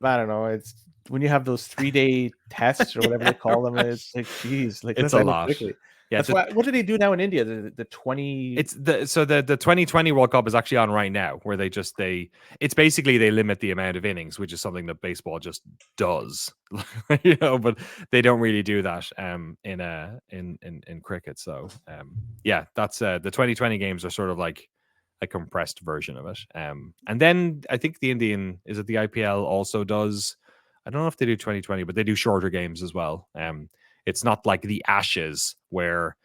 I don't know. It's when you have those 3-day tests or whatever they call them. It's like, geez, like It's let's a end it lot. quickly. Yeah, That's why. What do they do now in India? The 20. it's the 2020 World Cup is actually on right now, where it's basically they limit the amount of innings, which is something that baseball just does, but they don't really do that in cricket. So yeah, that's the 2020 games are sort of like a compressed version of it. And then I think the IPL also does. I don't know if they do 2020, but they do shorter games as well. It's not like the Ashes where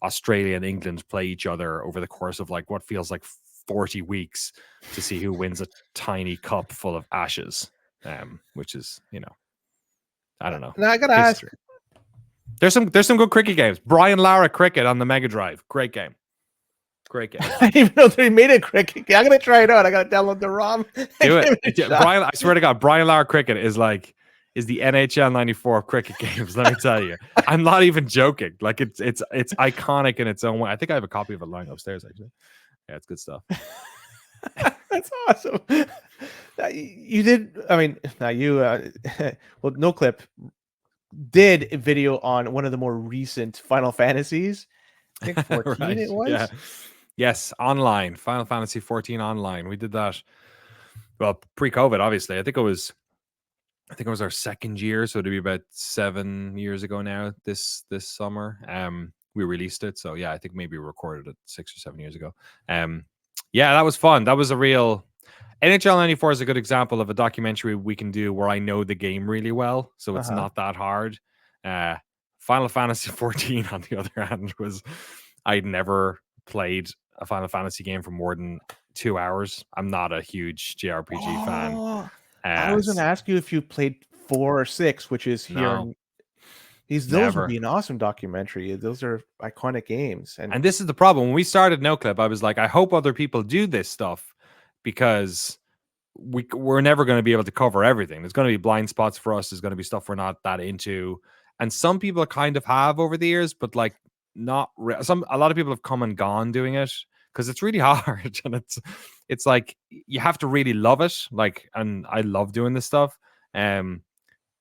Australia and England play each other over the course of like what feels like 40 weeks to see who wins a tiny cup full of ashes, which is, I don't know, Now I gotta ask. history. There's some good cricket games. Brian Lara Cricket on the Mega Drive. Great game. Great game. I didn't even know they made a cricket game. I'm gonna try it out. I gotta download the ROM. Do it. Brian, I swear to God, Brian Lara Cricket is the NHL 94 cricket games. Let me tell you, I'm not even joking. Like it's iconic in its own way. I think I have a copy of it lying upstairs. Actually, yeah, it's good stuff. That's awesome. You did. I mean, now you. Well, Noclip did a video on one of the more recent Final Fantasies. I think 14 Right. it was. Yeah. Yes, online. Final Fantasy 14 online. We did that. Well, pre-COVID, obviously. I think it was our second year, so it'd be about 7 years ago now. This summer, we released it. So yeah, I think maybe we recorded it 6 or 7 years ago. Yeah, that was fun. That was a real. NHL 94 is a good example of a documentary we can do where I know the game really well, so it's not that hard. Final Fantasy 14, on the other hand, was I'd never played a Final Fantasy game for more than 2 hours. I'm not a huge JRPG fan. I was gonna ask you if you played 4 or 6, which is here. No, Those would never. be an awesome documentary. Those are iconic games, And this is the problem. When we started Noclip, I was like, I hope other people do this stuff because we're never going to be able to cover everything. There's going to be blind spots for us. There's going to be stuff we're not that into. And some people kind of have over the years, but like not a lot of people have come and gone doing it because it's really hard. And it's like you have to really love it. Like, and I love doing this stuff. And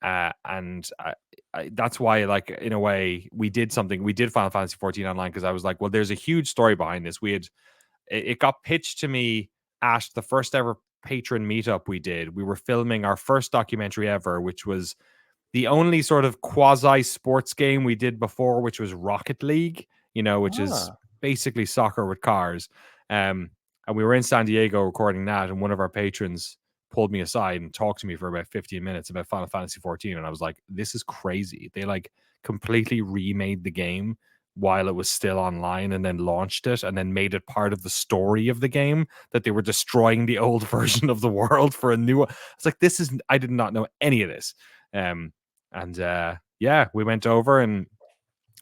that's why, like, in a way, we did Final Fantasy 14 online because I was like, well, there's a huge story behind this. It got pitched to me at the first ever patron meetup we did. We were filming our first documentary ever, which was the only sort of quasi sports game we did before, which was Rocket League, which is basically soccer with cars. And we were in San Diego recording that, and one of our patrons pulled me aside and talked to me for about 15 minutes about Final Fantasy 14. And I was like, this is crazy. They like completely remade the game while it was still online and then launched it and then made it part of the story of the game, that they were destroying the old version of the world for a new one. It's like, I did not know any of this. Yeah, we went over, and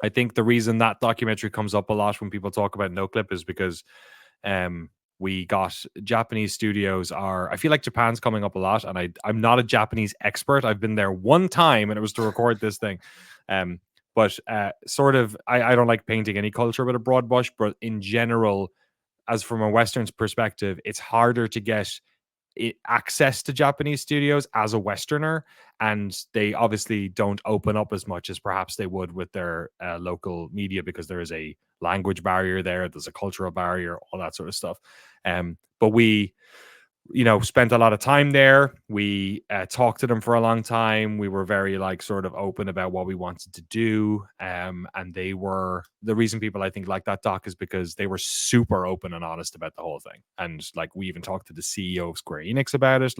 I think the reason that documentary comes up a lot when people talk about Noclip is because we got Japanese studios I feel like Japan's coming up a lot, and I'm not a Japanese expert. I've been there one time and it was to record this thing. But sort of, I don't like painting any culture with a broad brush, but in general, as from a Western's perspective, it's harder to get access to Japanese studios as a Westerner, and they obviously don't open up as much as perhaps they would with their local media because there is a language barrier there's a cultural barrier, all that sort of stuff. But we spent a lot of time there. We talked to them for a long time. We were very sort of open about what we wanted to do. And they were, the reason people I think like that doc is because they were super open and honest about the whole thing. And we even talked to the CEO of Square Enix about it.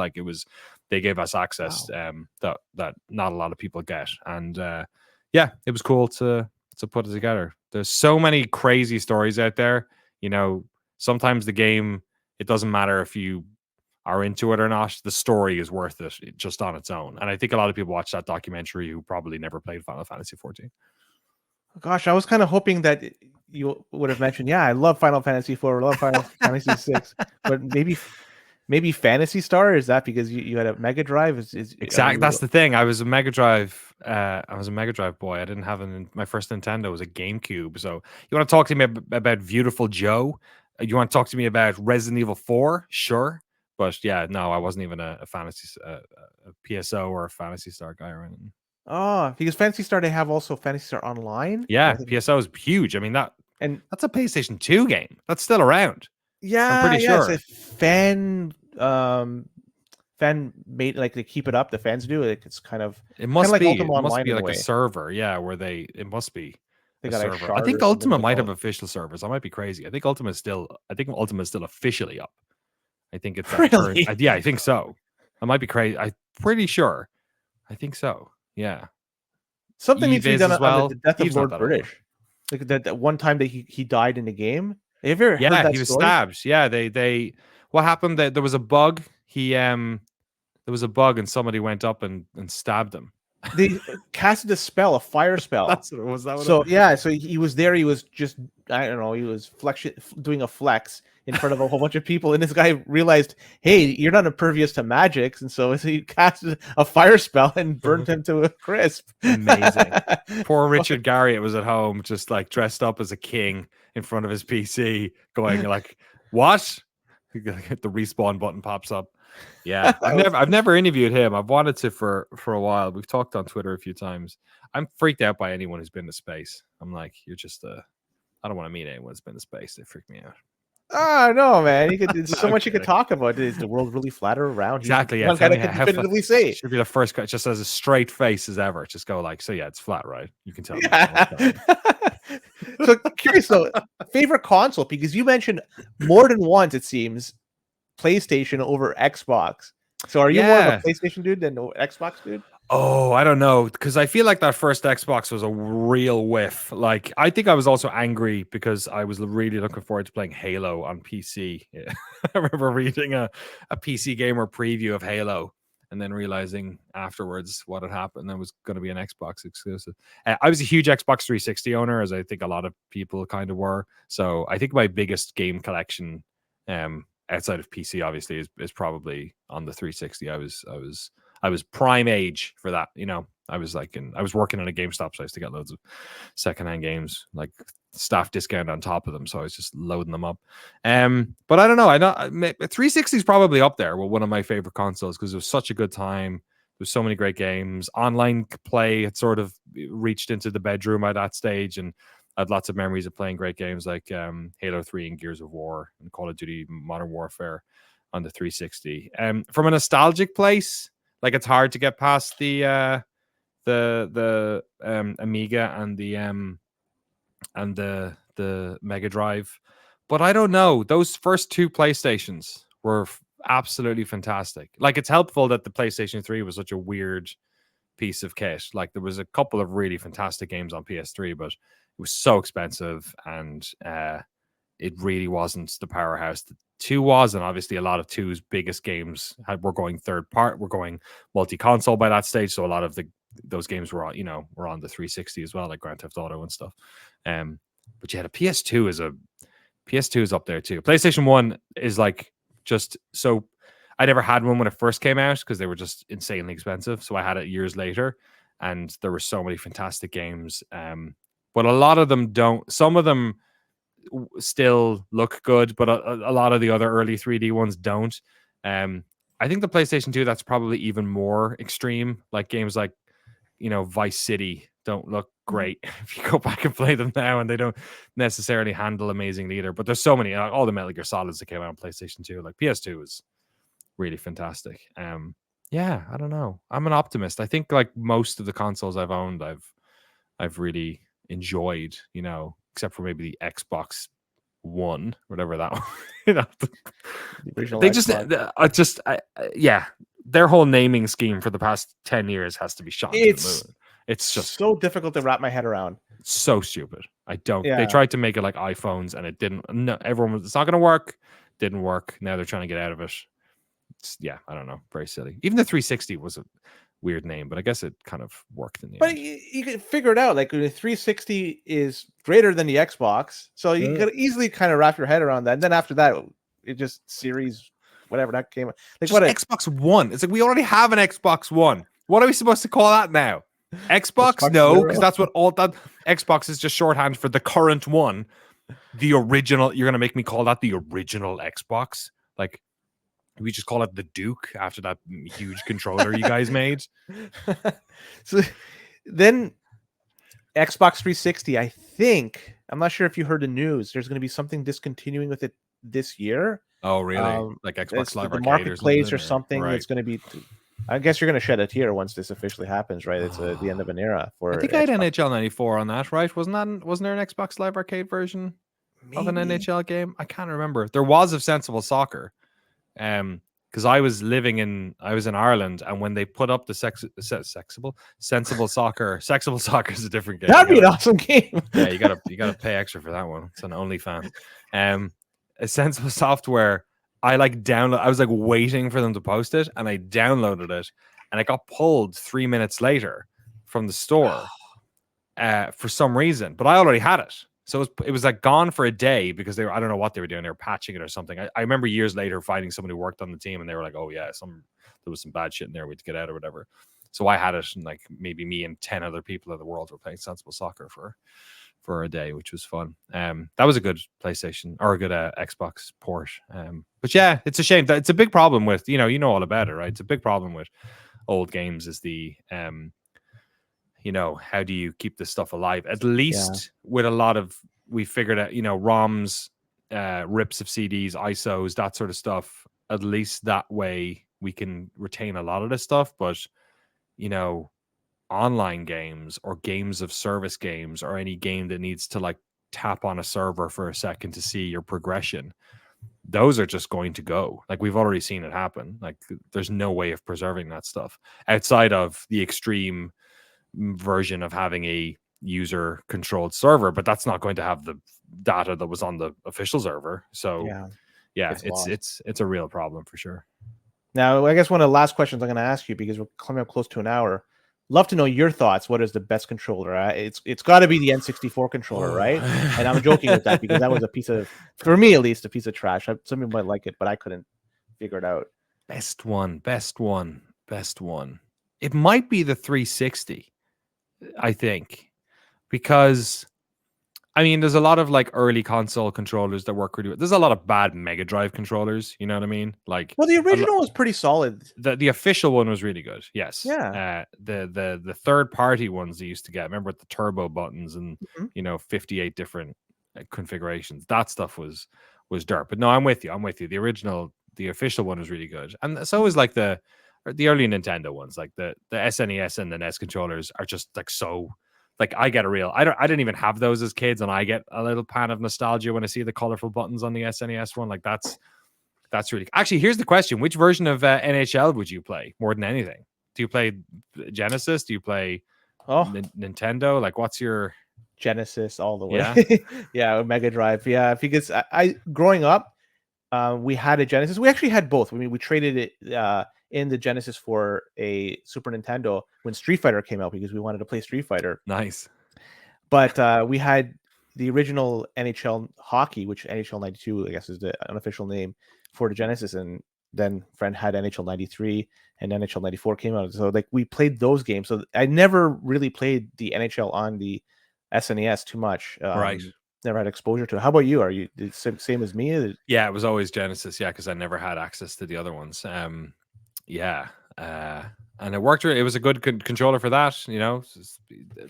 They gave us access that not a lot of people get. And yeah, it was cool to put it together. There's so many crazy stories out there. Sometimes the game, it doesn't matter if you are into it or not, the story is worth it just on its own. And I think a lot of people watch that documentary who probably never played Final Fantasy 14. Gosh, I was kind of hoping that you would have mentioned, yeah, I love Final Fantasy 4, I love Final Fantasy 6, but maybe Fantasy Star. Is that because you had a Mega Drive? Are Exactly. That's you? the thing. I was a Mega Drive. I was a Mega Drive boy. I didn't have my first Nintendo was a GameCube. So you want to talk to me about Beautiful Joe? You want to talk to me about Resident Evil 4? Sure. But yeah, no, I wasn't even a fantasy a PSO or a Fantasy Star guy or anything. Oh, because Fantasy Star, they have also Fantasy Star Online. Yeah, PSO is huge. I mean And that's a PlayStation 2 game. That's still around. I'm yeah, pretty yeah, it's a sure. fan made, like, they keep it up. The fans do it. It's kind of It must like be. Ultima It must Online be in a like a way. server. Yeah, where it must be They a got a server. I shard think or something Ultima they might call have it. official servers. I might be crazy. I think Ultima is still officially up. I think it's that current. Really? Yeah, I think so. I might be crazy. I'm pretty sure. I think so. Yeah. Something needs Eve to be is done as on the well. death of Eve's not Lord that old. British. Like that one time that he died in the game. Have you ever heard Yeah, that he was story? stabbed. Yeah, they what happened? There was a bug. There was a bug and somebody went up and stabbed him. They casted a spell, a fire spell. That's what it was. That what So yeah, so he was there. He was just, I don't know. He was doing a flex in front of a whole bunch of people, and this guy realized, hey, you're not impervious to magics, and so he casted a fire spell and burned him to a crisp. Amazing. Poor Richard Garriott was at home, just like dressed up as a king in front of his PC, going like, "What?" The respawn button pops up. Yeah, I've never interviewed him. I've wanted to for a while. We've talked on Twitter a few times. I'm freaked out by anyone who's been to space. I'm like, you're just I don't want to meet anyone who's been to space. They freak me out. Oh no, man! There's No, so I'm much you could kidding. talk about. Is the world really flat or round? Exactly. He's Yeah. one guy Tell me that could how definitively say. should be the first guy, just as a straight face as ever. Just go like, so yeah, it's flat, right? You can tell me. Yeah. So curious though, favorite console, because you mentioned more than once, it seems, PlayStation over Xbox. So are you more of a Yeah. PlayStation dude than an Xbox dude? Oh, I don't know, because I feel like that first Xbox was a real whiff. Like, I think I was also angry because I was really looking forward to playing Halo on PC. Yeah. I remember reading a PC Gamer preview of Halo and then realizing afterwards what had happened. There was going to be an Xbox exclusive. I was a huge Xbox 360 owner, as I think a lot of people kind of were. So I think my biggest game collection, outside of PC, obviously, is probably on the 360. I was prime age for that. You know, I was working in a GameStop, so I used to get loads of secondhand games, like staff discount on top of them. So I was just loading them up. But I don't know. 360 is probably up there with one of my favorite consoles because it was such a good time. There's so many great games. Online play had sort of reached into the bedroom at that stage, and I had lots of memories of playing great games like Halo 3 and Gears of War and Call of Duty Modern Warfare on the 360. From a nostalgic place, like it's hard to get past the Amiga and the Mega Drive, but I don't know. Those first two PlayStations were absolutely fantastic. Like, it's helpful that the PlayStation 3 was such a weird piece of kit. Like, there was a couple of really fantastic games on PS3, but it was so expensive, and it really wasn't the powerhouse that 2 was. And obviously a lot of 2's biggest games were going were going multi-console by that stage. So a lot of those games were on, were on the 360 as well, like Grand Theft Auto and stuff. But yeah, the PS2 is up there too. PlayStation 1 is like just so I never had one when it first came out because they were just insanely expensive. So I had it years later, and there were so many fantastic games. But a lot of them don't. Some of them still look good, but a lot of the other early 3D ones don't. I think the PlayStation 2, that's probably even more extreme. Like games like, Vice City don't look great if you go back and play them now, and they don't necessarily handle amazingly either. But there's so many, all the Metal Gear Solids that came out on PlayStation 2. Like PS2 is really fantastic. Yeah, I don't know. I'm an optimist. I think like most of the consoles I've owned, I've really enjoyed, except for maybe the Xbox One, whatever that one. The original They Xbox. yeah, their whole naming scheme for the past 10 years has to be shot to the It's moon. It's just so difficult to wrap my head around. so stupid. They Yeah. tried to make it like iPhones and it didn't. No, everyone was, it's not going to work. Didn't work. Now they're trying to get out of it. yeah, I don't know, very silly. Even the 360 was a weird name, but I guess it kind of worked in the But end. you can figure it out. Like the 360 is greater than the Xbox, so you could easily kind of wrap your head around that. And then after that, it just series whatever that came. Like Just what a Xbox One. It's like we already have an Xbox One. What are we supposed to call that now? Xbox? Xbox No, because Zero. that's what all that Xbox is just shorthand for the current one. The original. You're gonna make me call that the original Xbox? Like we just call it the Duke after that huge controller you guys made. So then Xbox 360, I think, I'm not sure if you heard the news. There's going to be something discontinuing with it this year. Oh, really? Like Xbox It's Live the Arcade or marketplace something? or something. Right. It's going to be. I guess you're going to shed a tear once this officially happens, right? It's the end of an era for I think I had Xbox. NHL 94 on that, right? Wasn't there an Xbox Live Arcade version of an Maybe. NHL game? I can't remember. There was of Sensible Soccer. Because I was in Ireland, and when they put up the sensible soccer is a different game. That'd be an awesome game. Yeah, you gotta pay extra for that one. It's an OnlyFans. A sensible software. I was like waiting for them to post it, and I downloaded it, and it got pulled 3 minutes later from the store for some reason. But I already had it. So it was like gone for a day because I don't know what they were doing. They were patching it or something. I remember years later finding someone who worked on the team, and they were like, "Oh yeah, there was some bad shit in there. We had to get out or whatever." So I had it, and like maybe me and 10 other people in the world were playing Sensible Soccer for a day, which was fun. That was a good PlayStation or a good Xbox port. But yeah, it's a shame that it's a big problem with you know all about it, right? It's a big problem with old games is the how do you keep this stuff alive? At least with a lot of, we figured out, ROMs, rips of CDs, ISOs, that sort of stuff. At least that way we can retain a lot of this stuff. But, online games or games of service games or any game that needs to like tap on a server for a second to see your progression, those are just going to go. Like we've already seen it happen. Like there's no way of preserving that stuff outside of the extreme version of having a user controlled server, but that's not going to have the data that was on the official server. So yeah, it's a real problem for sure. Now, I guess one of the last questions I'm going to ask you, because we're coming up close to an hour, love to know your thoughts. What is the best controller? It's got to be the N64 controller, right? And I'm joking with that because that was for me at least, a piece of trash. Some people might like it, but I couldn't figure it out. Best one. It might be the 360. I think, because there's a lot of like early console controllers that work really well. There's a lot of bad Mega Drive controllers, you know what I mean? Like, well, the original was pretty solid. The official one was really good. Yes. Yeah. The third party ones they used to get, remember, with the turbo buttons and 58 different configurations. That stuff was dirt. But no, I'm with you. The official one was really good, and so is like the early Nintendo ones, like the SNES and the NES controllers are just like so. Like I didn't even have those as kids, and I get a little pan of nostalgia when I see the colorful buttons on the SNES one. Like that's really. Actually, here's the question: which version of NHL would you play more than anything? Do you play Genesis? Do you play Nintendo? Like, what's your Genesis all the way? Yeah, Mega Drive. Yeah, because I growing up, we had a Genesis. We actually had both. We traded it in the Genesis for a Super Nintendo when Street Fighter came out because we wanted to play Street Fighter. Nice. But we had the original NHL hockey, which NHL 92, I guess, is the unofficial name for the Genesis. And then friend had NHL 93 and NHL 94 came out. So like we played those games. So I never really played the NHL on the SNES too much. Right. Never had exposure to it. How about you? Are you the same as me? Yeah, it was always Genesis. Yeah, because I never had access to the other ones. And it worked. It was a good controller for that.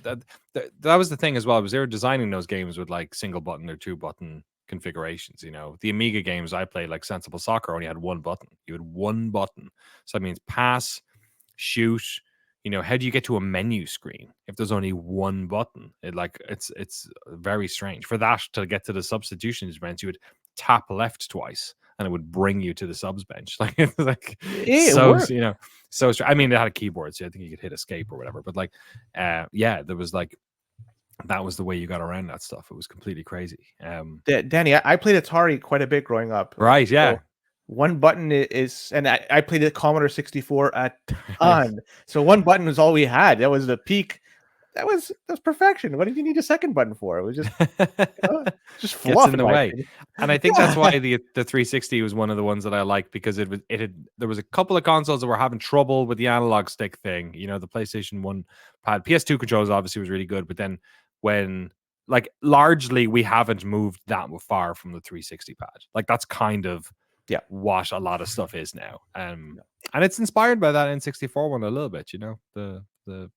That was the thing as well. Was they were designing those games with like single button or 2-button configurations. The Amiga games I played, like Sensible Soccer, only had one button. You had one button, so that means pass, shoot. How do you get to a menu screen if there's only one button? It's very strange. For that to get to the substitutions bench, you would tap left twice and it would bring you to the subs bench. So strange. They had a keyboard, so I think you could hit escape or whatever. But there was like, that was the way you got around that stuff. It was completely crazy. Danny, I played Atari quite a bit growing up. Right? Yeah. So one button is, and I played the Commodore 64 a ton. So one button was all we had. That was the peak. That's perfection. What did you need a second button for? It was just Gets fluff in in the my way. opinion. And I think that's Yeah. why the 360 was one of the ones that I liked, because there was a couple of consoles that were having trouble with the analog stick thing. You know, the PlayStation 1 pad, PS2 controls obviously was really good, but then when like largely we haven't moved that far from the 360 pad. Like that's kind of Yeah. what a lot of stuff is now. And it's inspired by that N64 one a little bit, you know, the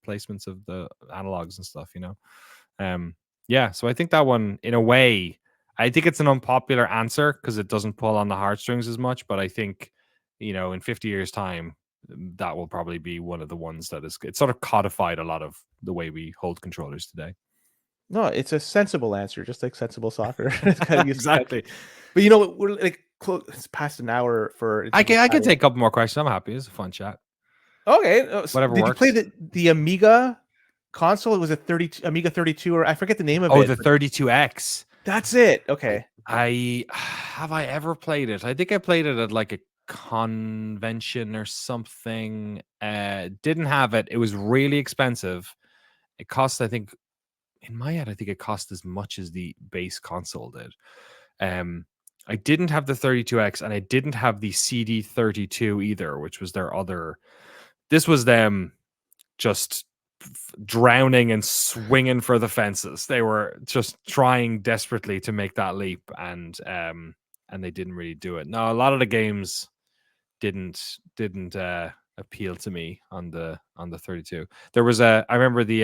placements of the analogs and stuff, you know. Yeah, so I think that one, in a way, I think it's an unpopular answer because it doesn't pull on the heartstrings as much. But I think, you know, in 50 years' time, that will probably be one of the ones that it's sort of codified a lot of the way we hold controllers today. No, it's a sensible answer, just like sensible soccer. It's gotta use sense. Exactly. But you know what? We're like close. It's past an hour for in I terms of can time. take a couple more questions. I'm happy. It's a fun chat. Okay. Whatever Did you play works. the Amiga console? It was a 32 Amiga 32, or I forget the name of Oh, it. the 32X. That's it. Okay. I have I ever played it? I think I played it at like a convention or something. Didn't have it. It was really expensive. It cost, I think, in my head, I think it cost as much as the base console did. I didn't have the 32X, and I didn't have the CD32 either, which was their other. This was them just drowning and swinging for the fences. They were just trying desperately to make that leap, and they didn't really do it. No, a lot of the games didn't appeal to me on the 32. There was I remember the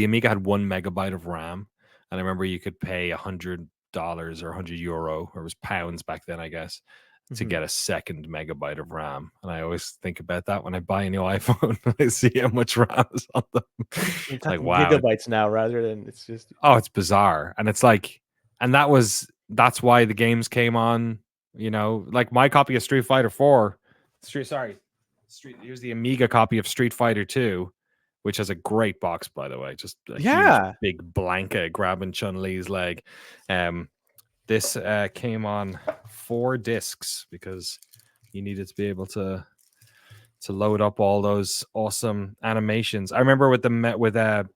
Amiga had 1 megabyte of RAM, and I remember you could pay $100 or €100, or it was pounds back then, I guess, to Mhm. get a second megabyte of RAM. And I always think about that when I buy a new iPhone. I see how much RAM is on them. You're Like, talking wow. gigabytes now rather than it's just Oh, it's bizarre. And it's like, and that's why the games came on, you know, like my copy of Street Fighter 4. Here's the Amiga copy of Street Fighter 2, which has a great box, by the way. Just a huge yeah. big Blanca grabbing Chun-Li's leg. This came on 4 discs because you needed to be able to load up all those awesome animations. I remember with the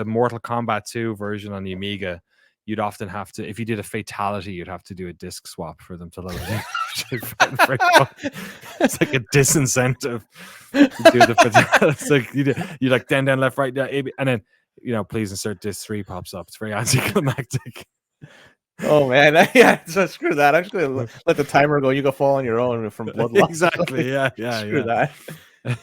Mortal Kombat 2 version on the Amiga, you'd often have to, if you did a fatality, you'd have to do a disc swap for them to load it. It's like a disincentive to do the fatality. It's like you like down, left, right, down, A, B, and then, you know, please insert disc 3 pops up. It's very anticlimactic. Oh man, yeah. So screw that. I'm just gonna let the timer go. You go fall on your own from blood loss. Exactly. Yeah. Screw Yeah. that.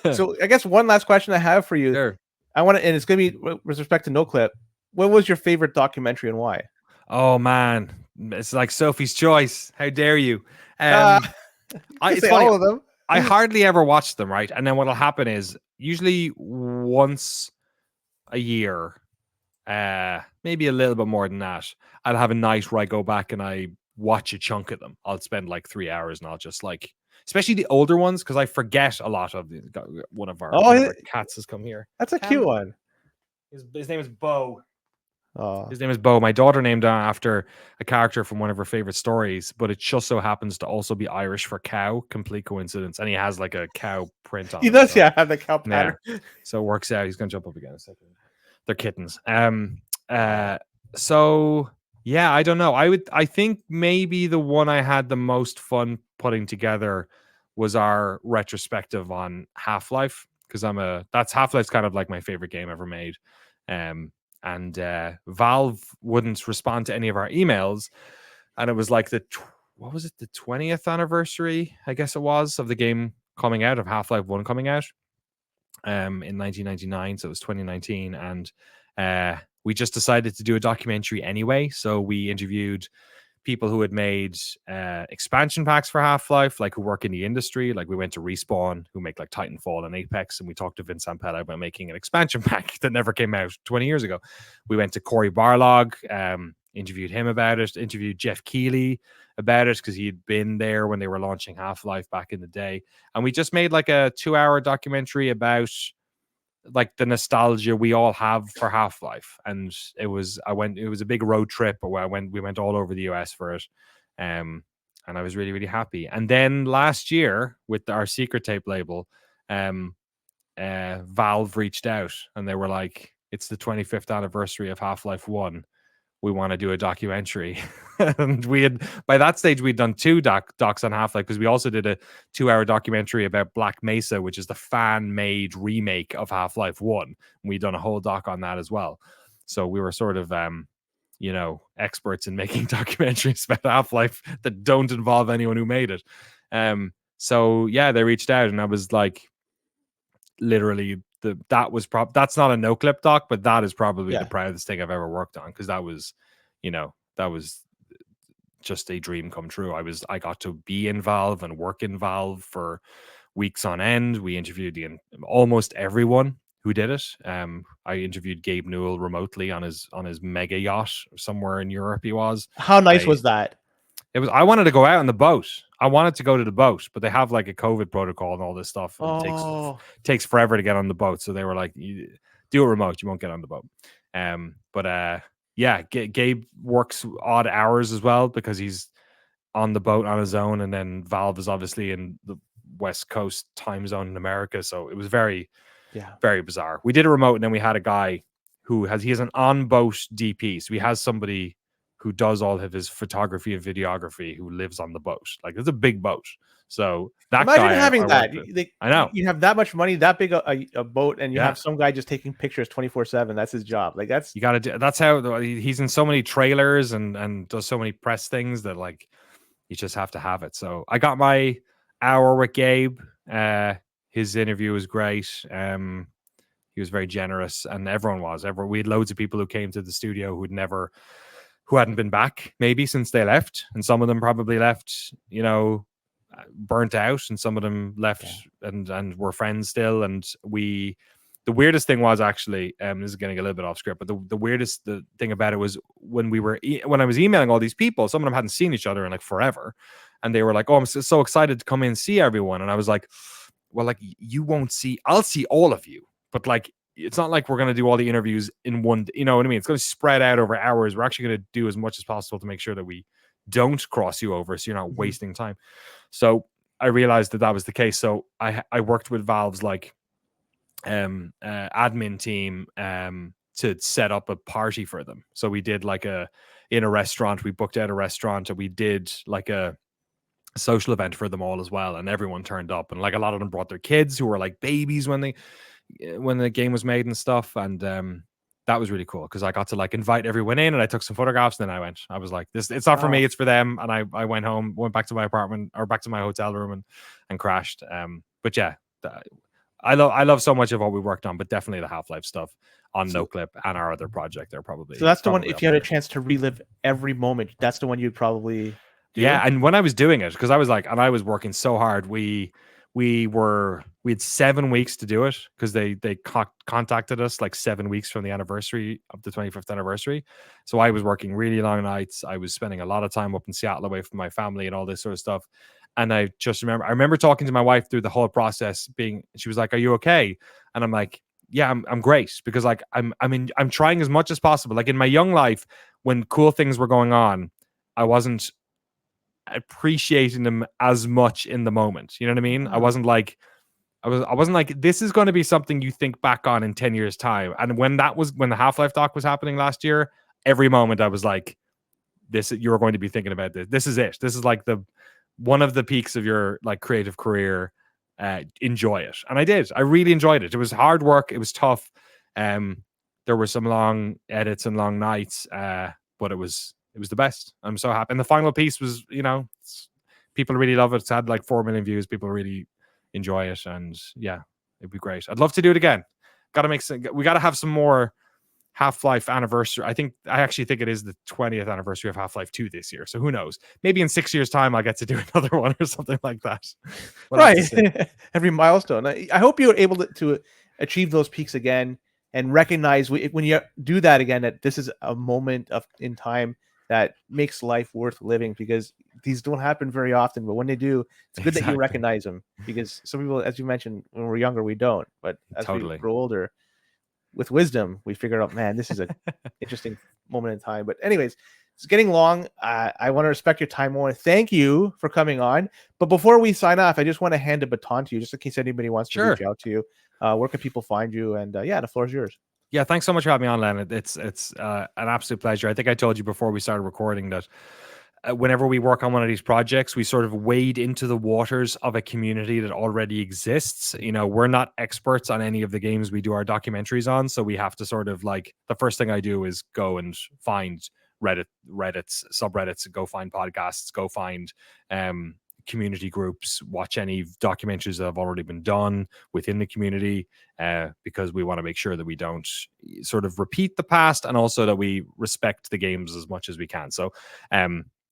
Yeah. So I guess one last question I have for you. Sure. I want to, and it's gonna be with respect to Noclip. What was your favorite documentary and why? Oh man, it's like Sophie's Choice. How dare you? Uh, you can It's say funny. all of them. I hardly ever watch them, right? And then what'll happen is usually once a year, maybe a little bit more than that, I'll have a night where I go back and I watch a chunk of them. I'll spend like 3 hours, and I'll just like, especially the older ones, because I forget a lot of one of Oh, our cats has come here. that's a cute one. His name is Bo. Oh, His name is Bo. My daughter named him after a character from one of her favorite stories, but it just so happens to also be Irish for cow. Complete coincidence. And he has like a cow print on he him. does. So, Yeah, have the cow yeah. pattern. So it works out. He's gonna jump up again in a second. They're kittens. So yeah, I don't know. I think maybe the one I had the most fun putting together was our retrospective on Half-Life, because that's Half-Life's kind of like my favorite game ever made. And Valve wouldn't respond to any of our emails, and it was like what was it, the 20th anniversary, I guess it was, of the game coming out, of Half-Life 1 coming out in 1999. So it was 2019, and we just decided to do a documentary anyway. So we interviewed people who had made expansion packs for Half-Life, like who work in the industry. Like we went to Respawn, who make like Titanfall and Apex, and we talked to Vince Zampella about making an expansion pack that never came out 20 years ago. We went to Corey Barlog, interviewed him about it, interviewed Jeff Keighley about it, because he'd been there when they were launching Half-Life back in the day. And we just made like a 2-hour documentary about like the nostalgia we all have for Half-Life. And it was a big road trip where we went all over the US for it. and I was really, really happy. And then last year with our secret tape label, um, Valve reached out and they were like, "It's the 25th anniversary of Half-Life One. We want to do a documentary." And we had, by that stage, we'd done two docs on Half-Life, because we also did a 2-hour documentary about Black Mesa, which is the fan-made remake of Half-Life One. And we'd done a whole doc on that as well. So we were sort of experts in making documentaries about Half-Life that don't involve anyone who made it. So yeah, they reached out, and I was like, literally, that's not a Noclip doc, but that is probably the proudest thing I've ever worked on, because that was just a dream come true. I got to be in Valve and work in Valve for weeks on end. We interviewed almost everyone who did it. I interviewed Gabe Newell remotely on his mega yacht somewhere in Europe. He was. How nice was that? I wanted to go out on the boat. I wanted to go to the boat, but they have like a COVID protocol and all this stuff, and it takes forever to get on the boat. So they were like, "Do it remote. You won't get on the boat." Yeah, Gabe works odd hours as well, because he's on the boat on his own, and then Valve is obviously in the West Coast time zone in America, so it was very, very bizarre. We did a remote, and then we had a guy he has an on-boat DP, so he has somebody who does all of his photography and videography who lives on the boat. Like, it's a big boat. So that imagine guy having that. I know, you have that much money, that big a boat, and you have some guy just taking pictures 24/7. That's his job. Like, you got to do. That's how he's in so many trailers and does so many press things that, like, you just have to have it. So I got my hour with Gabe. His interview was great. He was very generous, and everyone was. We had loads of people who came to the studio who hadn't been back maybe since they left, and some of them probably left, burnt out, and some of them left and were friends still. And the weirdest thing was, actually, this is getting a little bit off script, but the weirdest thing about it was when I was emailing all these people, some of them hadn't seen each other in like forever, and they were like, "Oh, I'm so excited to come in and see everyone." And I was like, "Well, like, I'll see all of you, but like, it's not like we're going to do all the interviews in one, you know what I mean? It's going to spread out over hours. We're actually going to do as much as possible to make sure that we don't cross you over, so you're not wasting time." So I realized that was the case. So I worked with Valve's like admin team to set up a party for them. So we did like in a restaurant, we booked out a restaurant, and we did like a social event for them all as well, and everyone turned up, and like a lot of them brought their kids who were like babies when the game was made and stuff. And that was really cool, because I got to like invite everyone in, and I took some photographs, and then I was like, it's not for me, it's for them. And I went home, went back to my apartment, or back to my hotel room, and crashed. But yeah, I love so much of what we worked on, but definitely the Half-Life stuff on Noclip and our other project, they're probably. So that's the one, if you had a chance to relive every moment, that's the one you'd probably do? Yeah, and when I was doing it, because I was working so hard, we had 7 weeks to do it, because they contacted us like 7 weeks from the anniversary of the 25th anniversary. So I was working really long nights. I was spending a lot of time up in Seattle away from my family and all this sort of stuff. And I remember talking to my wife through the whole process, she was like, "Are you okay?" And I'm like, "Yeah, I'm great," because like I'm trying as much as possible. Like in my young life, when cool things were going on, I wasn't appreciating them as much in the moment. You know what I mean? I wasn't like, this is going to be something you think back on in 10 years time. And when the Half-Life doc was happening last year, every moment I was like, you're going to be thinking about this. This is it. This is like one of the peaks of your like creative career. Enjoy it. And I did. I really enjoyed it. It was hard work. It was tough. There were some long edits and long nights, but it was the best. I'm so happy. And the final piece was, people really love it. It's had like 4 million views. People really enjoy it. And yeah, it'd be great. I'd love to do it again. We got to have some more Half-Life anniversary. I actually think it is the 20th anniversary of Half-Life 2 this year. So who knows? Maybe in 6 years' time, I'll get to do another one or something like that. Right. Every milestone. I hope you're able to achieve those peaks again, and recognize when you do that again, that this is a moment in time that makes life worth living, because these don't happen very often. But when they do, it's good that you recognize them, because some people, as you mentioned, when we're younger, we don't. But as we grow older, with wisdom, we figure out, man, this is an interesting moment in time. But anyways, It's getting long. I want to respect your time. I want to thank you for coming on. But before we sign off, I just want to hand a baton to you, just in case anybody wants to reach Sure. out to you. Where can people find you? And yeah, the floor is yours. Yeah, thanks so much for having me on, Len. It's an absolute pleasure. I think I told you before we started recording that whenever we work on one of these projects, we sort of wade into the waters of a community that already exists. You know, we're not experts on any of the games we do our documentaries on, so we have to sort of like, the first thing I do is go and find Reddit's subreddits, go find podcasts, go find community groups, watch any documentaries that have already been done within the community, because we want to make sure that we don't sort of repeat the past, and also that we respect the games as much as we can. So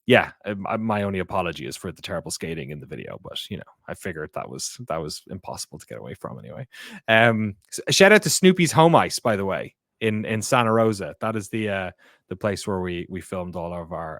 yeah, my only apology is for the terrible skating in the video, but you know, I figured that was impossible to get away from anyway. Shout out to Snoopy's Home Ice, by the way, in Santa Rosa. That is the place where we filmed all of our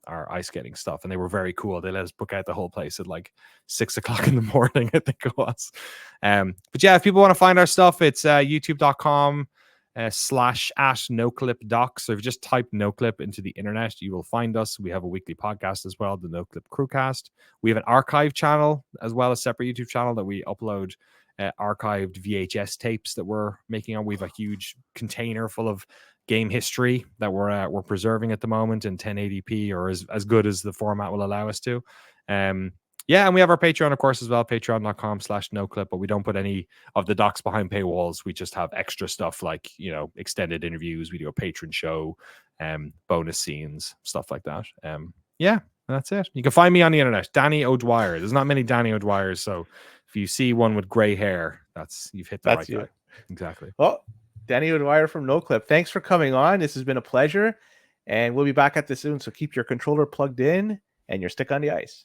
ice skating stuff, and they were very cool. They let us book out the whole place at like 6 o'clock in the morning, I think it was. But yeah, if people want to find our stuff, it's youtube.com / at Noclip docs. So if you just type Noclip into the internet, you will find us. We have a weekly podcast as well, the Noclip Crewcast. We have an archive channel as well, a separate YouTube channel that we upload archived VHS tapes that we're making on. We have a huge container full of game history that we're preserving at the moment in 1080p, or as good as the format will allow us to. Yeah, and we have our Patreon, of course, as well, patreon.com/noclip, but we don't put any of the docs behind paywalls. We just have extra stuff like, you know, extended interviews. We do a patron show, bonus scenes, stuff like that. Yeah, that's it. You can find me on the internet, Danny O'Dwyer. There's not many Danny O'Dwyers, so if you see one with gray hair, you've hit the right guy. Exactly. Well, Danny O'Dwyer from Noclip, thanks for coming on. This has been a pleasure, and we'll be back at this soon. So keep your controller plugged in and your stick on the ice.